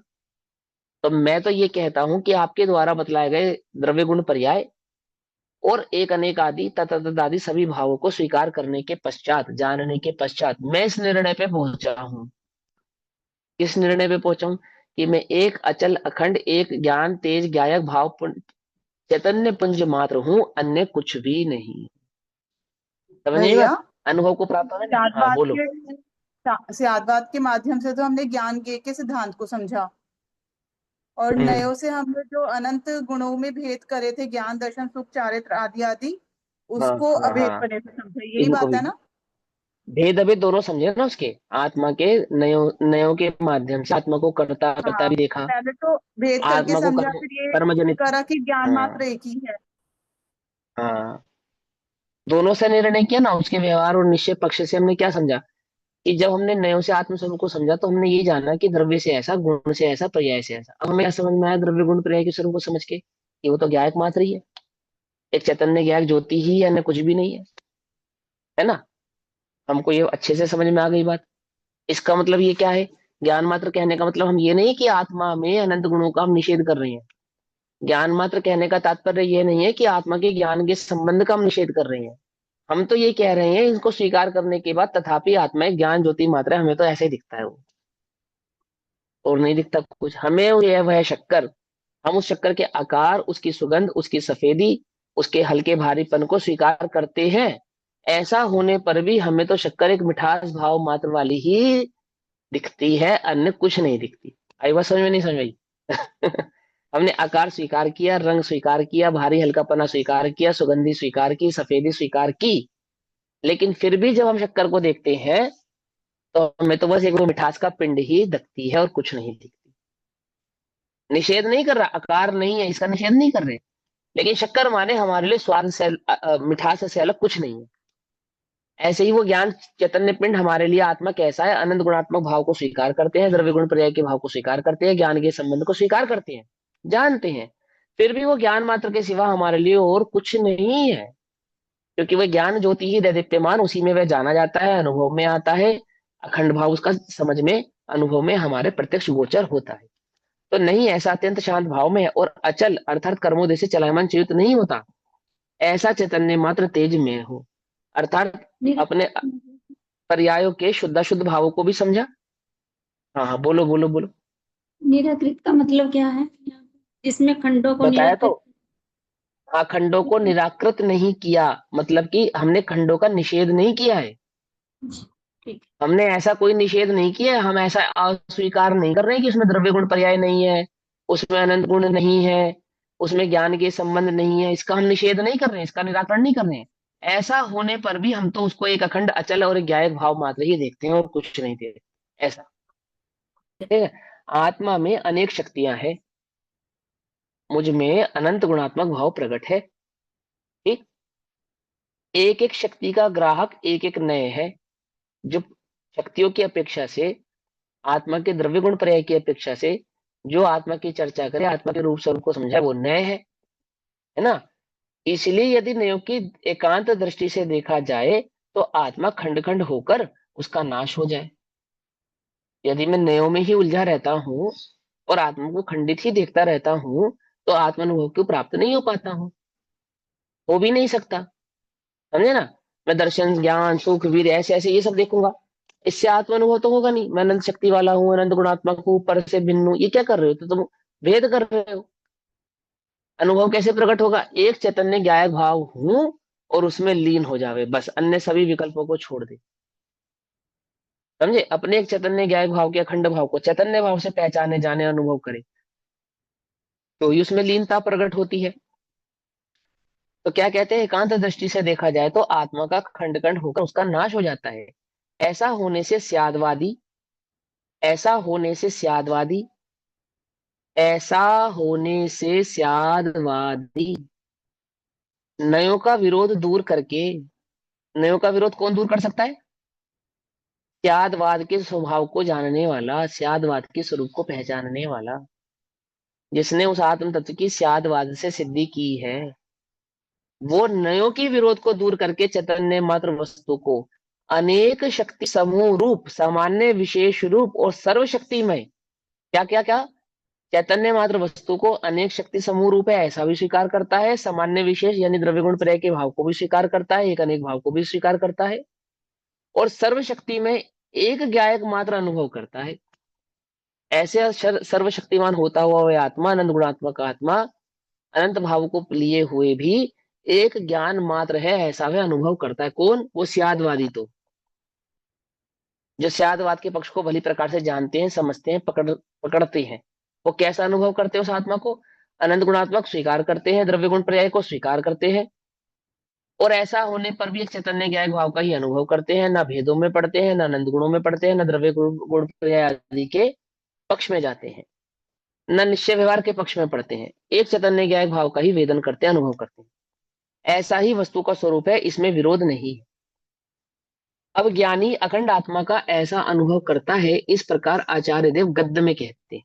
तो मैं तो ये कहता हूं कि आपके द्वारा बतलाए गए द्रव्य गुण पर्याय और एक अनेक आदि तथा आदि सभी भावों को स्वीकार करने के पश्चात, जानने के पश्चात, मैं इस निर्णय पे पहुंचा हूं। किस निर्णय पे पहुंचा हूं? कि मैं एक अचल अखंड एक ज्ञान तेज ज्ञायक चैतन्य पुंज मात्र हूं, अन्य कुछ भी नहीं। समझ नहीं भैया, बात? अनुभव को प्राप्त होना नहीं। हाँ सिद्धांतवाद बोलो। के सिद्धांतवाद के माध्यम से तो हमने ज्ञान के सिद्धांत को समझा, और हम्म। नयो से हमने जो अनंत गुणों में भेद करे थे, ज्ञान दर्शन सुख चारित्र आदि आदि, हाँ उसको हाँ अभेद हाँ, पने से समझा, यही इनको बात भी है ना? भेद अभी दोनों समझे ना, उसके आत्मा के नयो नयो के माध्यम से आत्मा को करता करता हाँ, भी देखा, पहले तो भेद करके आत्मा को समझा, कर्म, फिर ये कर्म जनित। करा कि ज्ञान हाँ मात्र एक ही है। हाँ, दोनों से निर्णय किया ना। उसके व्यवहार और निश्चय पक्ष से हमने क्या समझा? कि जब हमने नयों से आत्म स्वरूप को समझा तो हमने ये जाना कि द्रव्य से ऐसा, गुण से ऐसा, पर्याय से ऐसा। अब हमें क्या समझ में आया द्रव्य गुण पर्याय के स्वरूप को समझ के? कि वो तो ज्ञायक मात्र ही है, एक चैतन्य ज्ञायक ज्योति ही है, अन्य कुछ भी नहीं है ना। हमको ये अच्छे से समझ में आ गई बात। इसका मतलब ये क्या है? ज्ञान मात्र कहने का मतलब हम ये नहीं कि आत्मा में अनंत गुणों का हम निषेध कर रहे हैं। ज्ञान मात्र कहने का तात्पर्य ये नहीं है कि आत्मा के ज्ञान के संबंध का हम निषेध कर रहे हैं। हम तो ये कह रहे हैं, इनको स्वीकार करने के बाद तथापि आत्मा एक ज्ञान ज्योति मात्र है, हमें तो ऐसे ही दिखता है वो, और नहीं दिखता कुछ हमें। ये वह शक्कर, हम उस शक्कर के आकार, उसकी सुगंध, उसकी सफेदी, उसके हल्के भारीपन को स्वीकार करते हैं। ऐसा होने पर भी हमें तो शक्कर एक मिठास भाव मात्र वाली ही दिखती है, अन्य कुछ नहीं दिखती। आई बात समझ में नहीं समझ आई? हमने आकार स्वीकार किया, रंग स्वीकार किया, भारी हल्कापना स्वीकार किया, सुगंधी स्वीकार की, सफेदी स्वीकार की, लेकिन फिर भी जब हम शक्कर को देखते हैं तो हमें तो बस एक वो मिठास का पिंड ही दिखती है और कुछ नहीं दिखती। निषेध नहीं कर रहा, आकार नहीं है इसका निषेध नहीं कर रहे, लेकिन शक्कर माने हमारे लिए स्वाद से मिठास से अलग कुछ नहीं है। ऐसे ही वो ज्ञान चैतन्य पिंड हमारे लिए आत्मा कैसा है, अनंत गुणात्मक भाव को स्वीकार करते हैं, द्रव्य गुण पर्याय के भाव को स्वीकार करते हैं, ज्ञान के संबंध को स्वीकार करते हैं, जानते हैं। फिर भी वो ज्ञान मात्र के सिवा हमारे लिए और कुछ नहीं है, क्योंकि वह ज्ञान ज्योति ही दैदीप्यमान, उसी में वह जाना जाता है, अनुभव में आता है, अखंड भाव उसका समझ में, अनुभव में हमारे प्रत्यक्ष गोचर होता है। तो नहीं, ऐसा अत्यंत शांत भाव में है और अचल अर्थात कर्मोदय से चलायमान चित्त नहीं होता, ऐसा चैतन्य मात्र तेज में हो, अर्थात निर, अपने पर्यायों के शुद्धाशुद्ध भावों को भी समझा। हाँ हाँ, बोलो बोलो बोलो। निराकृत का मतलब क्या है? इसमें खंडों को बताया तो, निराकृत। हाँ, खंडों को निराकृत नहीं किया, मतलब कि हमने खंडों का निषेध नहीं किया है। ठीक। हमने ऐसा कोई निषेध नहीं किया है, हम ऐसा अस्वीकार नहीं कर रहे हैं कि उसमें द्रव्य गुण पर्याय नहीं है, उसमें अनंत गुण नहीं है, उसमें ज्ञान के संबंध नहीं है, इसका हम निषेध नहीं कर रहे हैं, इसका निराकरण नहीं कर रहे हैं। ऐसा होने पर भी हम तो उसको एक अखंड अचल और एक ज्ञायक भाव मात्र ही देखते हैं और कुछ नहीं देखते, ऐसा। ठीक है। आत्मा में अनेक शक्तियां हैं, मुझ में अनंत गुणात्मक भाव प्रकट है, एक एक शक्ति का ग्राहक एक एक नय है, जो शक्तियों की अपेक्षा से, आत्मा के द्रव्य गुण पर्याय की अपेक्षा से जो आत्मा की चर्चा करे, आत्मा के रूप स्वरूप को समझाए, वो नय है ना। इसलिए यदि नयों की एकांत दृष्टि से देखा जाए तो आत्मा खंड खंड होकर उसका नाश हो जाए। यदि मैं नयों में ही उलझा रहता हूँ और आत्मा को खंडित ही देखता रहता हूँ, तो आत्मानुभव को प्राप्त नहीं हो पाता हूँ, हो भी नहीं सकता। समझे ना। मैं दर्शन, ज्ञान, सुख, वीर ऐसे ऐसे ये सब देखूंगा, इससे आत्मानुभव तो होगा नहीं। मैं अनंत शक्ति वाला हूँ, अनंत गुणात्मक हूँ, पर से भिन्न हूँ, ये क्या कर रहे हो? तो तुम भेद कर रहे हो। अनुभव कैसे प्रकट होगा? एक चैतन्य ज्ञायक भाव हूं और उसमें लीन हो जावे, बस अन्य सभी विकल्पों को छोड़ दे। समझे। अपने एक चैतन्य ज्ञायक भाव के अखंड भाव को चैतन्य भाव से पहचाने, जाने, अनुभव करे, तो ही उसमें लीनता प्रकट होती है। तो क्या कहते हैं, एकांत दृष्टि से देखा जाए तो आत्मा का खंड खंड होकर उसका नाश हो जाता है। ऐसा होने से स्यादवादी, ऐसा होने से स्यादवादी, ऐसा होने से स्यादवादी नयों का विरोध दूर करके, नयों का विरोध कौन दूर कर सकता है? स्यादवाद के स्वभाव को जानने वाला, स्यादवाद के स्वरूप को पहचानने वाला, जिसने उस आत्म तत्व की स्यादवाद से सिद्धि की है, वो नयों की विरोध को दूर करके चैतन्य मात्र वस्तु को अनेक शक्ति समूह रूप, सामान्य विशेष रूप और सर्वशक्तिमय, क्या क्या क्या, चैतन्य मात्र वस्तु को अनेक शक्ति समूह रूप है ऐसा भी स्वीकार करता है, सामान्य विशेष यानी द्रव्य गुण पर्याय के भाव को भी स्वीकार करता है, एक अनेक भाव को भी स्वीकार करता है, और सर्वशक्ति में एक ज्ञायक मात्र अनुभव करता है। ऐसे सर्वशक्तिमान होता हुआ वह आत्मा, अनंत गुणात्मक आत्मा, अनंत भाव को लिए हुए भी एक ज्ञान मात्र है ऐसा वह अनुभव करता है। कौन? वो स्यादवादी। तो जो स्यादवाद के पक्ष को भली प्रकार से जानते हैं, समझते हैं, पकड़ते हैं, वो कैसा अनुभव करते हैं? उस आत्मा को अनंत गुणात्मक स्वीकार करते हैं, द्रव्य गुण पर्याय को स्वीकार करते हैं, और ऐसा होने पर भी एक चैतन्य ज्ञायक भाव का ही अनुभव करते हैं। ना भेदों में पड़ते हैं, ना अनंत गुणों में पड़ते हैं, ना द्रव्य गुण पर्याय आदि के पक्ष में जाते हैं, न निश्चय व्यवहार के पक्ष में पड़ते हैं। एक चैतन्य ज्ञायक भाव का ही वेदन करते हैं, अनुभव करते हैं। ऐसा ही वस्तु का स्वरूप है, इसमें विरोध नहीं है। अब ज्ञानी अखंड आत्मा का ऐसा अनुभव करता है, इस प्रकार आचार्य देव गद्य में कहते हैं।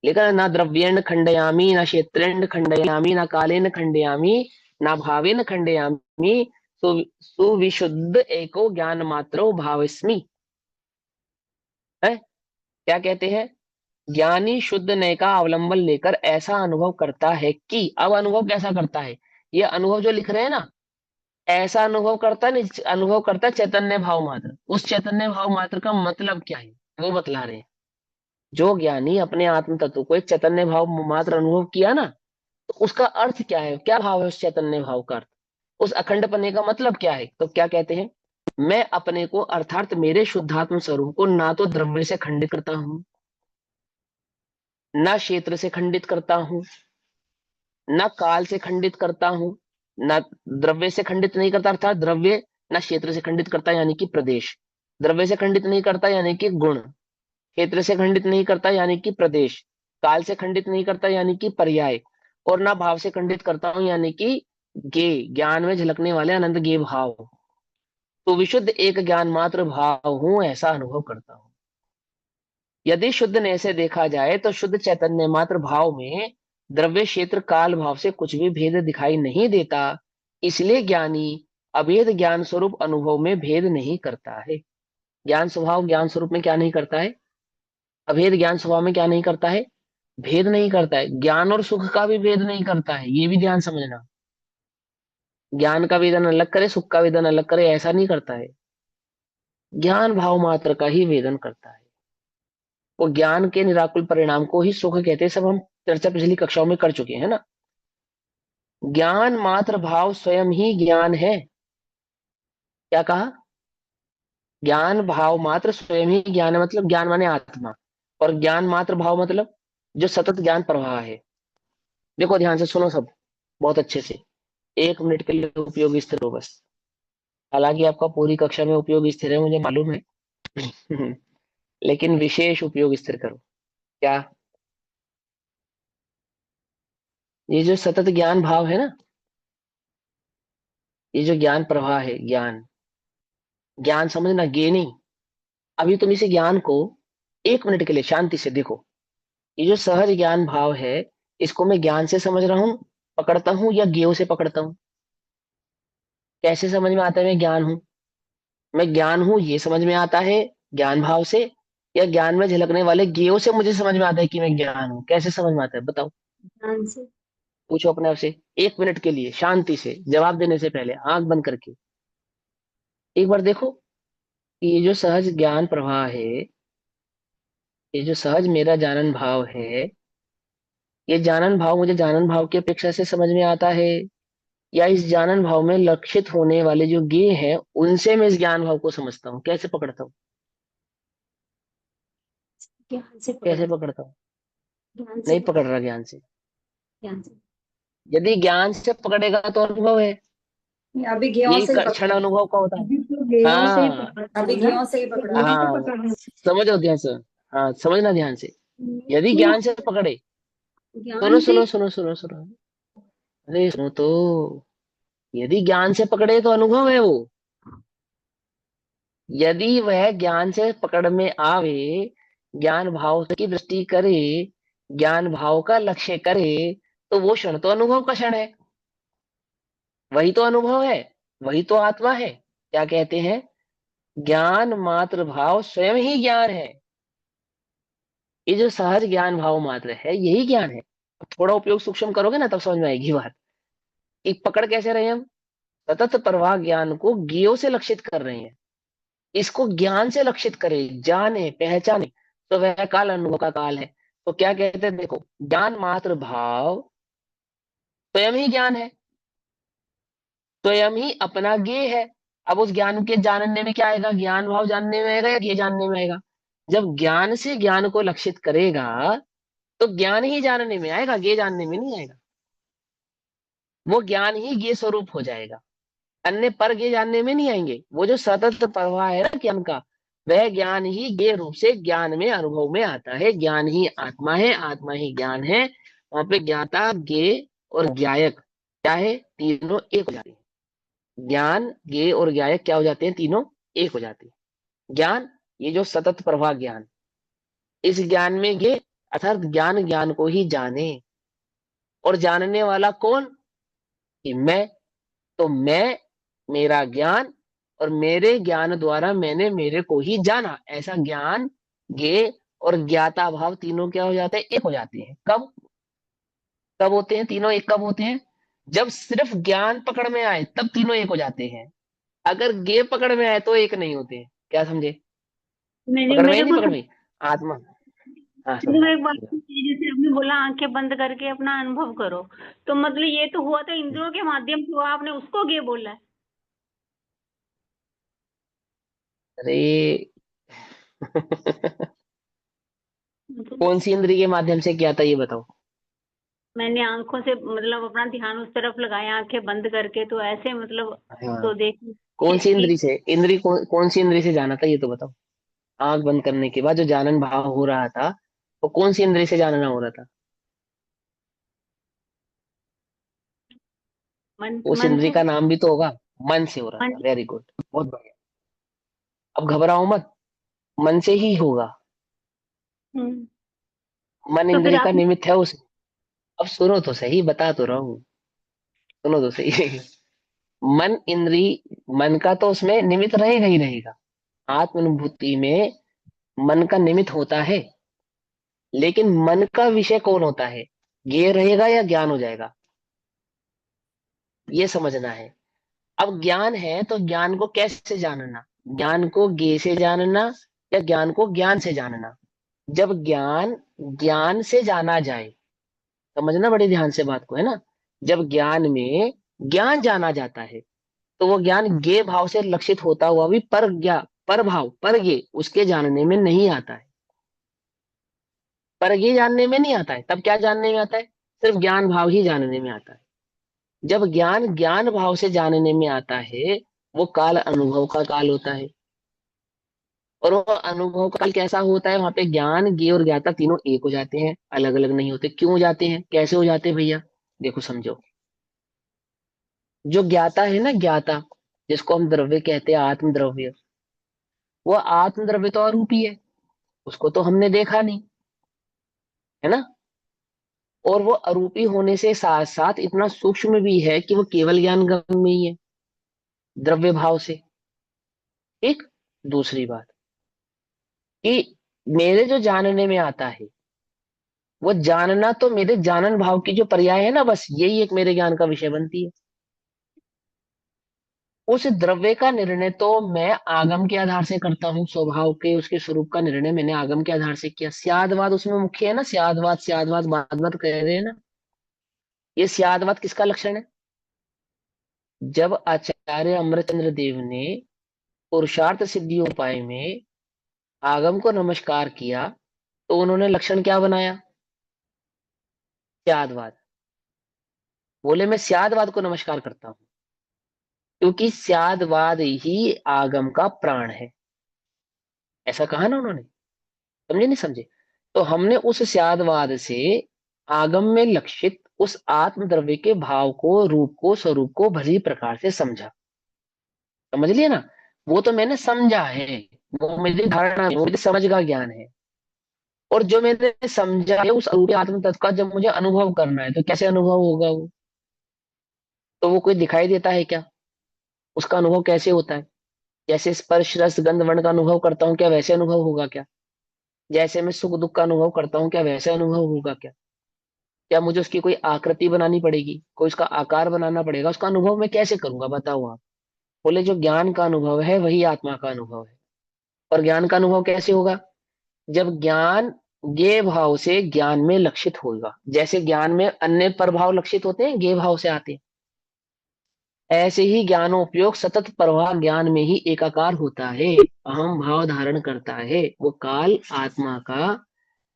लेकिन ना द्रव्येण खंडयामी, ना क्षेत्रेण खंडयामी, ना कालेन खंडयामी, ना भावेन खंडयामी, सुविशुद्ध एको ज्ञान मात्रो भावस्मि। है, क्या कहते हैं? ज्ञानी शुद्ध नय का अवलंबन लेकर ऐसा अनुभव करता है कि, अब अनुभव कैसा करता है? ये अनुभव जो लिख रहे हैं ना, ऐसा अनुभव करता नहीं, अनुभव करता चैतन्य भाव मात्र। उस चैतन्य भाव मात्र का मतलब क्या है वो बतला रहे हैं। जो ज्ञानी अपने आत्म तत्व को एक चैतन्य भाव मात्र अनुभव किया ना, तो उसका अर्थ क्या है? क्या भाव है उस चैतन्य भाव का? अर्थ, उस अखंड पने का मतलब क्या है? तो क्या कहते हैं, मैं अपने को अर्थात मेरे शुद्धात्म स्वरूप को ना तो द्रव्य से खंडित करता हूं, ना क्षेत्र से खंडित करता हूं, ना काल से खंडित करता हूं, ना द्रव्य से खंडित नहीं करता, अर्थात द्रव्य ना क्षेत्र से खंडित करता यानी कि प्रदेश, द्रव्य से खंडित नहीं करता यानी कि गुण, क्षेत्र से खंडित नहीं करता यानी कि प्रदेश, काल से खंडित नहीं करता यानी कि पर्याय, और ना भाव से खंडित करता हूं यानी कि गे, ज्ञान में झलकने वाले अनंत गे भाव। तो विशुद्ध एक ज्ञान मात्र भाव हूं ऐसा अनुभव करता हूं। यदि शुद्ध ने से देखा जाए तो शुद्ध चैतन्य मात्र भाव में द्रव्य क्षेत्र काल भाव से कुछ भी भेद दिखाई नहीं देता, इसलिए ज्ञानी अभेद ज्ञान स्वरूप अनुभव में भेद नहीं करता है। ज्ञान स्वभाव ज्ञान स्वरूप में क्या नहीं करता है? अभेद ज्ञान स्वभाव में क्या नहीं करता है? भेद नहीं करता है। ज्ञान और सुख का भी भेद नहीं करता है, ये भी ध्यान समझना। ज्ञान का वेदन अलग करे, सुख का वेदन अलग करे, ऐसा नहीं करता है। ज्ञान भाव मात्र का ही वेदन करता है। वो ज्ञान के निराकुल परिणाम को ही सुख कहते हैं, सब हम चर्चा पिछली कक्षाओं में कर चुके हैं ना। ज्ञान मात्र भाव स्वयं ही ज्ञान है। क्या कहा? ज्ञान भाव मात्र स्वयं ही ज्ञान है, मतलब ज्ञान माने आत्मा, और ज्ञान मात्र भाव मतलब जो सतत ज्ञान प्रवाह है। देखो ध्यान से सुनो सब, बहुत अच्छे से, 1 मिनट के लिए उपयोग स्थिर हो बस। हालांकि आपका पूरी कक्षा में उपयोग स्थिर है मुझे मालूम है, लेकिन विशेष उपयोग स्थिर करो। क्या? ये जो सतत ज्ञान भाव है ना, ये जो ज्ञान प्रवाह है, ज्ञान, ज्ञान समझना, गे नहीं। अभी तुम इसे ज्ञान को 1 मिनट के लिए शांति से देखो। ये जो सहज ज्ञान भाव है, इसको मैं ज्ञान से समझ रहा हूं, पकड़ता हूं, या ज्ञेय से पकड़ता हूं? कैसे समझ में आता है मैं ज्ञान हूं? मैं ज्ञान हूं ये समझ में आता है ज्ञान भाव से, या ज्ञान में झलकने वाले ज्ञेयों से मुझे समझ में आता है कि मैं ज्ञान हूं? कैसे समझ में आता है बताओ? ध्यान से। पूछो अपने आप से, 1 मिनट के लिए शांति से, जवाब देने से पहले आंख बंद करके एक बार देखो कि ये जो सहज ज्ञान प्रवाह है, ये जो सहज मेरा जानन भाव है, ये जानन भाव मुझे जानन भाव की अपेक्षा से समझ में आता है, या इस जानन भाव में लक्षित होने वाले जो ज्ञेय हैं उनसे मैं इस ज्ञान भाव को समझता हूँ? कैसे पकड़ता हूँ? ध्यान से कैसे पकड़ो। पकड़ता हूँ? ध्यान से नहीं पकड़ पकड़ो। रहा ज्ञान से। ध्यान से। यदि ज्ञान से पकड़ेगा तो अनुभव है। अभी गेयों यही से ही क्षण पकड़। अनुभव का होता है। अभी तो गेयों से ही हाँ, पकड़ अभी रहे हैं ना, गेयों से ही तो पकड़ा। दूरी से हाँ, पकड़ रहे समझो ध्यान से। हाँ, समझना ध्यान से। हैं। यदि क्यों? ज्ञान से पकड़े, सुनो ज्ञान से। सुनो सुनो सुनो सुनो, अरे सुनो तो, यदि ज्ञान से पकड़े तो अनुभव है वो। यदि वह ज्ञान से पकड़ में आवे, ज्ञान भाव की दृष्टि करे, ज्ञान भाव का लक्ष्य करे, तो वो क्षण तो अनुभव का क्षण है। वही तो अनुभव है, वही तो आत्मा है। क्या कहते हैं? ज्ञान मात्र भाव स्वयं ही ज्ञान है। ये जो सहज ज्ञान भाव मात्र है यही ज्ञान है। थोड़ा उपयोग सूक्ष्म करोगे ना तब समझ में आएगी बात। एक पकड़ कैसे रहे हम? सतत प्रवाह ज्ञान को ज्ञेयों से लक्षित कर रहे हैं। इसको ज्ञान से लक्षित करे, जाने, पहचाने, तो वह काल अनुभव का काल है। तो क्या कहते हैं देखो, ज्ञान मात्र भाव स्वयं ही ज्ञान है, स्वयं ही अपना ज्ञेय है। अब उस ज्ञान के जानने में क्या आएगा? ज्ञान भाव जानने में आएगा या ज्ञेय जानने में आएगा? जब ज्ञान से ज्ञान को लक्षित करेगा तो ज्ञान ही जानने में आएगा, ज्ञेय जानने में नहीं आएगा। वो ज्ञान ही ज्ञेय स्वरूप हो जाएगा, अन्य पर ज्ञेय जानने में नहीं आएंगे। वो जो सतत प्रवाह है ना ज्ञान का, वह ज्ञान ही ज्ञेय रूप से ज्ञान में अनुभव में आता है। ज्ञान ही आत्मा है, आत्मा ही ज्ञान है। वहां पे ज्ञाता, ज्ञेय और ज्ञायक क्या है? तीनों एक हो जाते हैं। ज्ञान, ज्ञेय और ज्ञायक क्या हो जाते हैं? तीनों एक हो जाते हैं। ज्ञान, ये जो सतत प्रवाह ज्ञान, इस ज्ञान में ज्ञेय अर्थात ज्ञान ज्ञान को ही जाने। और जानने वाला कौन? कि मैं। तो मैं, मेरा ज्ञान, और मेरे ज्ञान द्वारा मैंने मेरे को ही जाना, ऐसा ज्ञान, ज्ञेय और ज्ञाता भाव तीनों क्या हो जाते हैं? एक हो जाते हैं। कब? कब होते हैं तीनों एक? कब होते हैं? जब सिर्फ ज्ञान पकड़ में आए तब तीनों एक हो जाते हैं। अगर ज्ञेय पकड़ में आए तो एक नहीं होते हैं। क्या समझे? मेरे पकड़ में ही मेरे नहीं, को पकड़ में ही। आत्मा। हाँ देखो समझाओ एक बात समझाओ। है, जैसे आपने बोला आंखें बंद करके अपना अनुभव करो, तो मतलब ये तो हुआ था इंद्रियों के माध्यम से हुआ, आपने उसको ये बोला है। अरे मतलब कौन सी इंद्रिय के माध्यम से किया था ये बताओ? मैंने आंखों से मतलब अपना ध्यान उस तरफ लगाया, आंखें बंद करके, तो ऐसे मतलब हाँ, तो देख कौन सी कि इंद्री से, इंद्री कौन सी इंद्री से जाना था ये तो बताओ? आंख बंद करने के बाद जो जानन भाव हो रहा था, वो कौन सी इंद्री से जानना हो रहा था? मन उस मन इंद्री से। का नाम भी तो होगा। मन से हो रहा मन। था, वेरी गुड, बहुत बढ़िया। अब घबराओ मत, मन से ही होगा। हम्म, मन तो फिर इंद्री का आप। निमित्त है उस। अब सुनो तो सही, बता तो रहा हूँ, सुनो तो सही। मन इंद्री, मन का तो उसमें निमित्त रहेगा ही रहेगा। आत्मानुभूति में मन का निमित्त होता है, लेकिन मन का विषय कौन होता है? ये रहेगा या ज्ञान हो जाएगा? ये समझना है। अब ज्ञान है तो ज्ञान को कैसे जानना? ज्ञान को ज्ञेय से जानना या ज्ञान को ज्ञान से जानना? जब ज्ञान ज्ञान से जाना जाए, समझना बड़े ध्यान से बात को, है ना। जब ज्ञान में ज्ञान जाना जाता है तो वो ज्ञान ज्ञेय भाव से लक्षित होता हुआ भी पर भाव, पर ज्ञेय उसके जानने में नहीं आता है। पर ज्ञेय जानने में नहीं आता है, तब क्या जानने में आता है? सिर्फ ज्ञान भाव ही जानने में आता है। जब ज्ञान ज्ञान भाव से जानने में आता है, वो काल अनुभव का काल होता है। और वो अनुभव का काल कैसा होता है? वहां पे ज्ञान, ज्ञेय और ज्ञाता तीनों एक हो जाते हैं, अलग अलग नहीं होते। क्यों हो जाते हैं? कैसे हो जाते हैं भैया? देखो समझो। जो ज्ञाता है ना, ज्ञाता, जिसको हम द्रव्य कहते हैं, आत्म द्रव्य, वो आत्म द्रव्य तो अरूपी है, उसको तो हमने देखा नहीं, है ना। और वो अरूपी होने से साथ साथ इतना सूक्ष्म भी है कि वो केवल ज्ञान गम में ही है, द्रव्य भाव से। एक दूसरी बात कि मेरे जो जानने में आता है, वो जानना तो मेरे जानन भाव की जो पर्याय है ना, बस यही एक मेरे ज्ञान का विषय बनती है। उस द्रव्य का निर्णय तो मैं आगम के आधार से करता हूँ, स्वभाव के उसके स्वरूप का निर्णय मैंने आगम के आधार से किया। स्यादवाद उसमें मुख्य है ना, स्यादवाद, स्यादवाद वादवाद कह रहे हैं ना। ये स्यादवाद किसका लक्षण है? जब आचार्य अमरचंद्र देव ने पुरुषार्थ सिद्धि उपाय में आगम को नमस्कार किया, तो उन्होंने लक्षण क्या बनाया? स्यादवाद। बोले मैं स्यादवाद को नमस्कार करता हूं, क्योंकि स्यादवाद ही आगम का प्राण है, ऐसा कहा ना उन्होंने। समझे नहीं समझे? तो हमने उस स्यादवाद से आगम में लक्षित उस आत्म द्रव्य के भाव को, रूप को, स्वरूप को भली प्रकार से समझा। समझ लिया ना? वो तो मैंने समझा है, वो मेरी धारणा है, वो मेरी समझ का ज्ञान है। और जो मैंने समझा है उस अरूपी आत्म तत्व का जब मुझे अनुभव करना है, तो कैसे अनुभव होगा वो? तो वो कोई दिखाई देता है क्या? उसका अनुभव कैसे होता है? जैसे स्पर्श रस गंध वर्ण का अनुभव करता हूँ, क्या वैसे अनुभव होगा क्या? जैसे मैं सुख दुख का अनुभव करता हूँ, क्या वैसे अनुभव होगा क्या? क्या मुझे उसकी कोई आकृति बनानी पड़ेगी, कोई उसका आकार बनाना पड़ेगा? उसका अनुभव मैं कैसे करूंगा, बताओ आप। बोले जो ज्ञान का अनुभव है वही आत्मा का अनुभव है। और ज्ञान का अनुभव कैसे होगा? जब ज्ञान ज्ञेय भाव से ज्ञान में लक्षित होगा। जैसे ज्ञान में अन्य प्रभाव लक्षित होते हैं, ज्ञेय भाव से आते हैं, ऐसे ही ज्ञानोपयोग सतत प्रवाह ज्ञान में ही एकाकार होता है, अहम भाव धारण करता है। वो काल आत्मा का,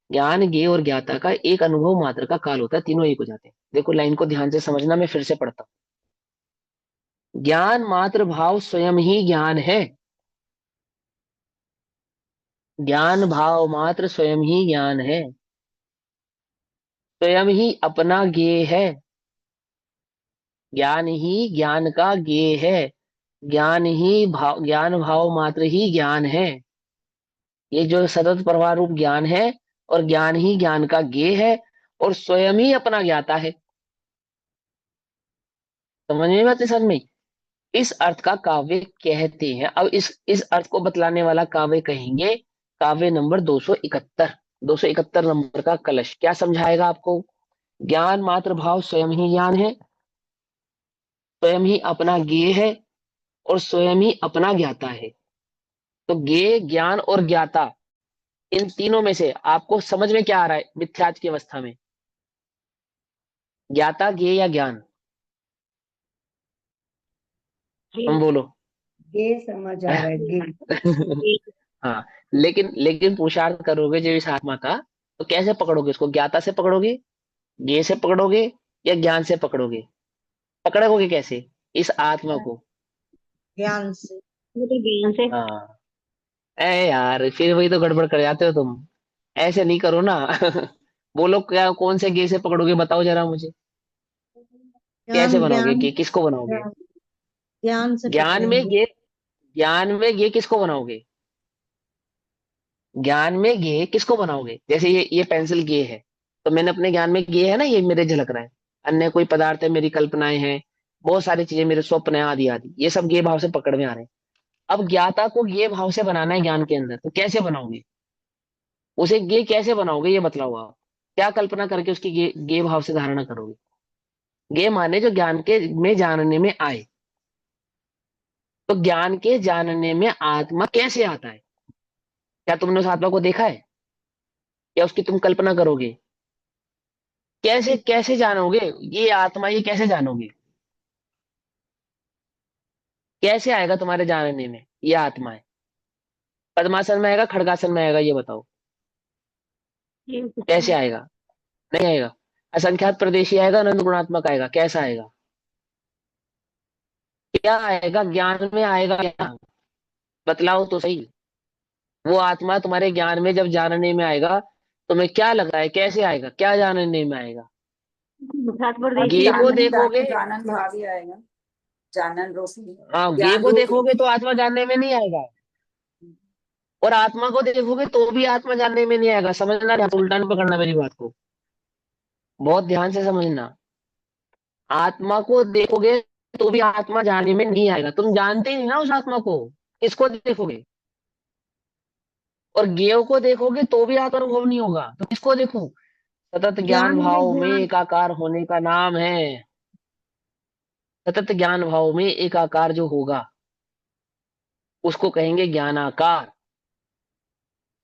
ज्ञान ज्ञेय और ज्ञाता का एक अनुभव मात्र का काल होता है, तीनों एक हो जाते हैं। देखो लाइन को ध्यान से समझना, मैं फिर से पढ़ता हूँ। ज्ञान मात्र भाव स्वयं ही ज्ञान है। ज्ञान भाव मात्र स्वयं ही ज्ञान है, स्वयं ही अपना ज्ञेय है। ज्ञान ही ज्ञान का ज्ञेय है। ज्ञान भाव मात्र ही ज्ञान है। ये जो सतत प्रवाह रूप ज्ञान है, और ज्ञान ही ज्ञान का ज्ञेय है, और स्वयं ही अपना ज्ञाता है। समझ में बात नहीं? समझ में? इस अर्थ का काव्य कहते हैं। अब इस अर्थ को बतलाने वाला काव्य कहेंगे काव्य नंबर 271। 271 नंबर का कलश क्या समझाएगा आपको? ज्ञान मात्र भाव स्वयं ही ज्ञान है, स्वयं ही अपना ज्ञेय है, और स्वयं ही अपना ज्ञाता है। तो ज्ञेय, ज्ञान और ज्ञाता, इन तीनों में से आपको समझ में क्या आ रहा है मिथ्यात्व की अवस्था में? ज्ञाता, ज्ञेय या ज्ञान? हम बोलो। ये समझ आ रहा है हाँ, लेकिन लेकिन पुरुषार्थ करोगे जब इस आत्मा का, तो कैसे पकड़ोगे उसको? ज्ञाता से पकड़ोगे, ज्ञेय से पकड़ोगे, या ज्ञान से पकड़ोगे? पकड़ोगे कैसे इस आत्मा को? ज्ञान से। वो तो ज्ञान से। हाँ। ए यार, फिर वही तो गड़बड़ कर जाते हो तुम। ऐसे नहीं करो ना। बोलो क्या, कौन से ज्ञेय से पकड़ोगे, बताओ जरा मुझे। कैसे ज्ञान बनाओगे ज्ञान कि किसको बनाओगे? ज्ञान ज्ञान से ज्ञान में पकड़ेंगे। ज्ञेय, ज्ञान में ज्ञेय किसको बनाओगे? ज्ञान में ज्ञेय किसको बनाओगे? जैसे ये पेंसिल ज्ञेय है, तो मैंने अपने ज्ञान में ज्ञेय है ना, ये मेरे झलक रहा है। अन्य कोई पदार्थ है, मेरी कल्पनाएं हैं, बहुत सारी चीजें, मेरे स्वप्न हैं, आदि आदि, ये सब ज्ञेय भाव से पकड़ में आ रहे हैं। अब ज्ञाता को ज्ञेय भाव से बनाना है ज्ञान के अंदर, तो कैसे बनाओगे? उसे ज्ञेय कैसे बनाओगे, ये बतलाओ आप। क्या कल्पना करके उसकी ज्ञेय भाव से धारणा करोगे? ज्ञेय माने जो ज्ञान के में जानने में आए। तो ज्ञान के जानने में आत्मा कैसे आता है? क्या तुमने उस आत्मा को देखा है, या उसकी तुम कल्पना करोगे? कैसे कैसे जानोगे ये आत्मा, ये कैसे जानोगे? कैसे आएगा तुम्हारे जानने में ये आत्मा है? पद्मासन में आएगा, खड़गासन में आएगा, ये बताओ। ये कुछ कैसे नहीं। आएगा? नहीं आएगा। असंख्यात प्रदेशी आएगा, अनंत गुणात्मक आएगा, कैसा आएगा? क्या आएगा? ज्ञान में आएगा क्या? बतलाओ तो सही। वो आत्मा तुम्हारे ज्ञान में जब जानने में आएगा, तुम्हें क्या लग रहा है, कैसे आएगा, क्या जानने में आएगा? सात और परदेशी ज्ञेय को जानन देखोगे, जानन भाव ही आएगा। जानन रोशनी हाँ, गे ज्ञान को रूप। देखोगे तो आत्मा जानने में नहीं आएगा, और आत्मा को देखोगे तो भी आत्मा जानने में नहीं आएगा। समझना, नहीं तो उल्टा नहीं पकड़ना मेरी बात को, बहुत ध्यान से समझना। आत्मा को देखोगे तो भी आत्मा जानने में नहीं आएगा, तुम जानते ही नहीं ना उस आत्मा को, किसको देखोगे। और ज्ञेय को देखोगे तो भी आत्मा अनुभव नहीं होगा, तो किसको देखो। सतत ज्ञान ज्ञान है भाव में ज्ञान। एकाकार होने का नाम है, सतत ज्ञान भाव में एकाकार जो होगा उसको कहेंगे ज्ञानाकार।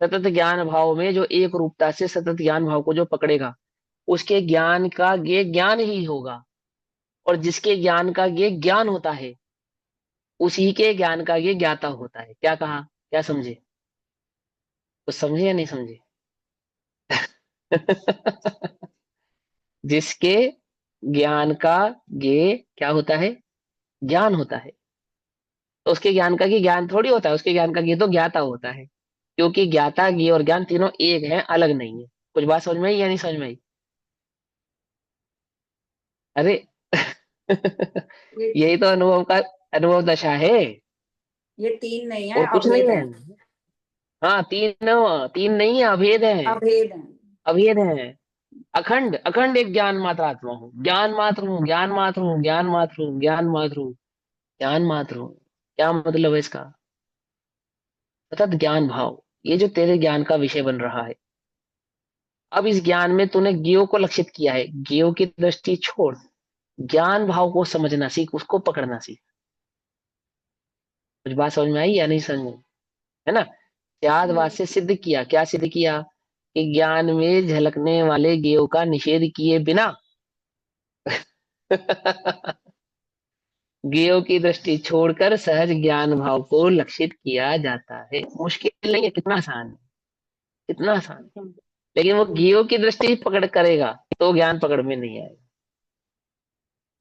सतत ज्ञान भाव में जो एक रूपता से सतत ज्ञान भाव को जो पकड़ेगा उसके ज्ञान का ये ज्ञान ही होगा, और जिसके ज्ञान का ये ज्ञान होता है उसी के ज्ञान का ये ज्ञाता होता है। क्या कहा, क्या समझे, कुछ समझे या नहीं समझे? जिसके ज्ञान का ये क्या होता है, ज्ञान होता है, तो उसके ज्ञान का ये ज्ञान थोड़ी होता है, उसके ज्ञान का ये तो ज्ञाता होता है। क्योंकि ज्ञाता ज्ञेय और ज्ञान तीनों एक है, अलग नहीं है। कुछ बात समझ में आई या नहीं समझ में आई? अरे ये यही तो अनुभव का, अनुभव दशा है, ये तीन नहीं है, और कुछ नहीं अभेद है। है। हाँ, तीन, तीन नहीं है, अभेद है, अभेद है। अभेद है। अखंड, अखंड एक ज्ञान मात्र आत्मा हूँ, ज्ञान मात्र हूँ, ज्ञान मात्र हूँ, ज्ञान मात्र हूँ, ज्ञान मात्र हूँ, ज्ञान मात्र हूँ। क्या मतलब है इसका? सतत ज्ञान भाव, ये जो तेरे ज्ञान का विषय बन रहा है। अब इस ज्ञान में तूने ज्ञेय को लक्षित किया है, ज्ञेय की दृष्टि छोड़, ज्ञान भाव को समझना सीख, उसको पकड़ना सीख। कुछ बात समझ में आई या नहीं समझ में? है ना? त्यागवाद से सिद्ध किया, क्या सिद्ध किया? कि ज्ञान में झलकने वाले ज्ञेय का निषेध किए बिना ज्ञेय की दृष्टि छोड़कर सहज ज्ञान भाव को लक्षित किया जाता है। मुश्किल नहीं है, कितना आसान है, कितना आसान है। लेकिन वो ज्ञेय की दृष्टि पकड़ करेगा तो ज्ञान पकड़ में नहीं आएगा।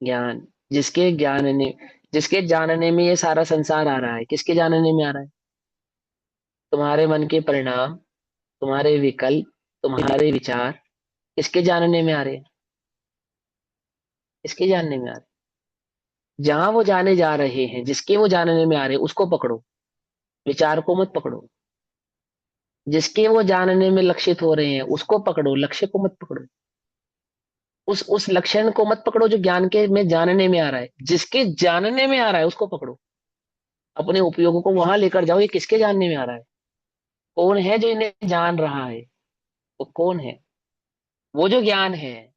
ज्ञान, जिसके ज्ञान ने, जिसके जानने में ये सारा संसार आ रहा है, किसके जानने में आ रहा है? तुम्हारे मन के परिणाम, तुम्हारे विकल्प, तुम्हारे विचार किसके जानने में आ रहे हैं? किसके जानने में आ रहे हैं? जहां वो जाने जा रहे हैं, जिसके वो जानने में आ रहे हैं उसको पकड़ो, विचार को मत पकड़ो। जिसके वो जानने में लक्षित हो रहे हैं उसको पकड़ो, लक्ष्य को मत पकड़ो। उस लक्षण को मत पकड़ो जो ज्ञान के में जानने में आ रहा है, जिसके जानने में आ रहा है उसको पकड़ो। अपने उपयोग को वहां लेकर जाओ, ये किसके जानने में आ रहा है, कौन है जो इन्हें जान रहा है, वो कौन है? वो जो ज्ञान है,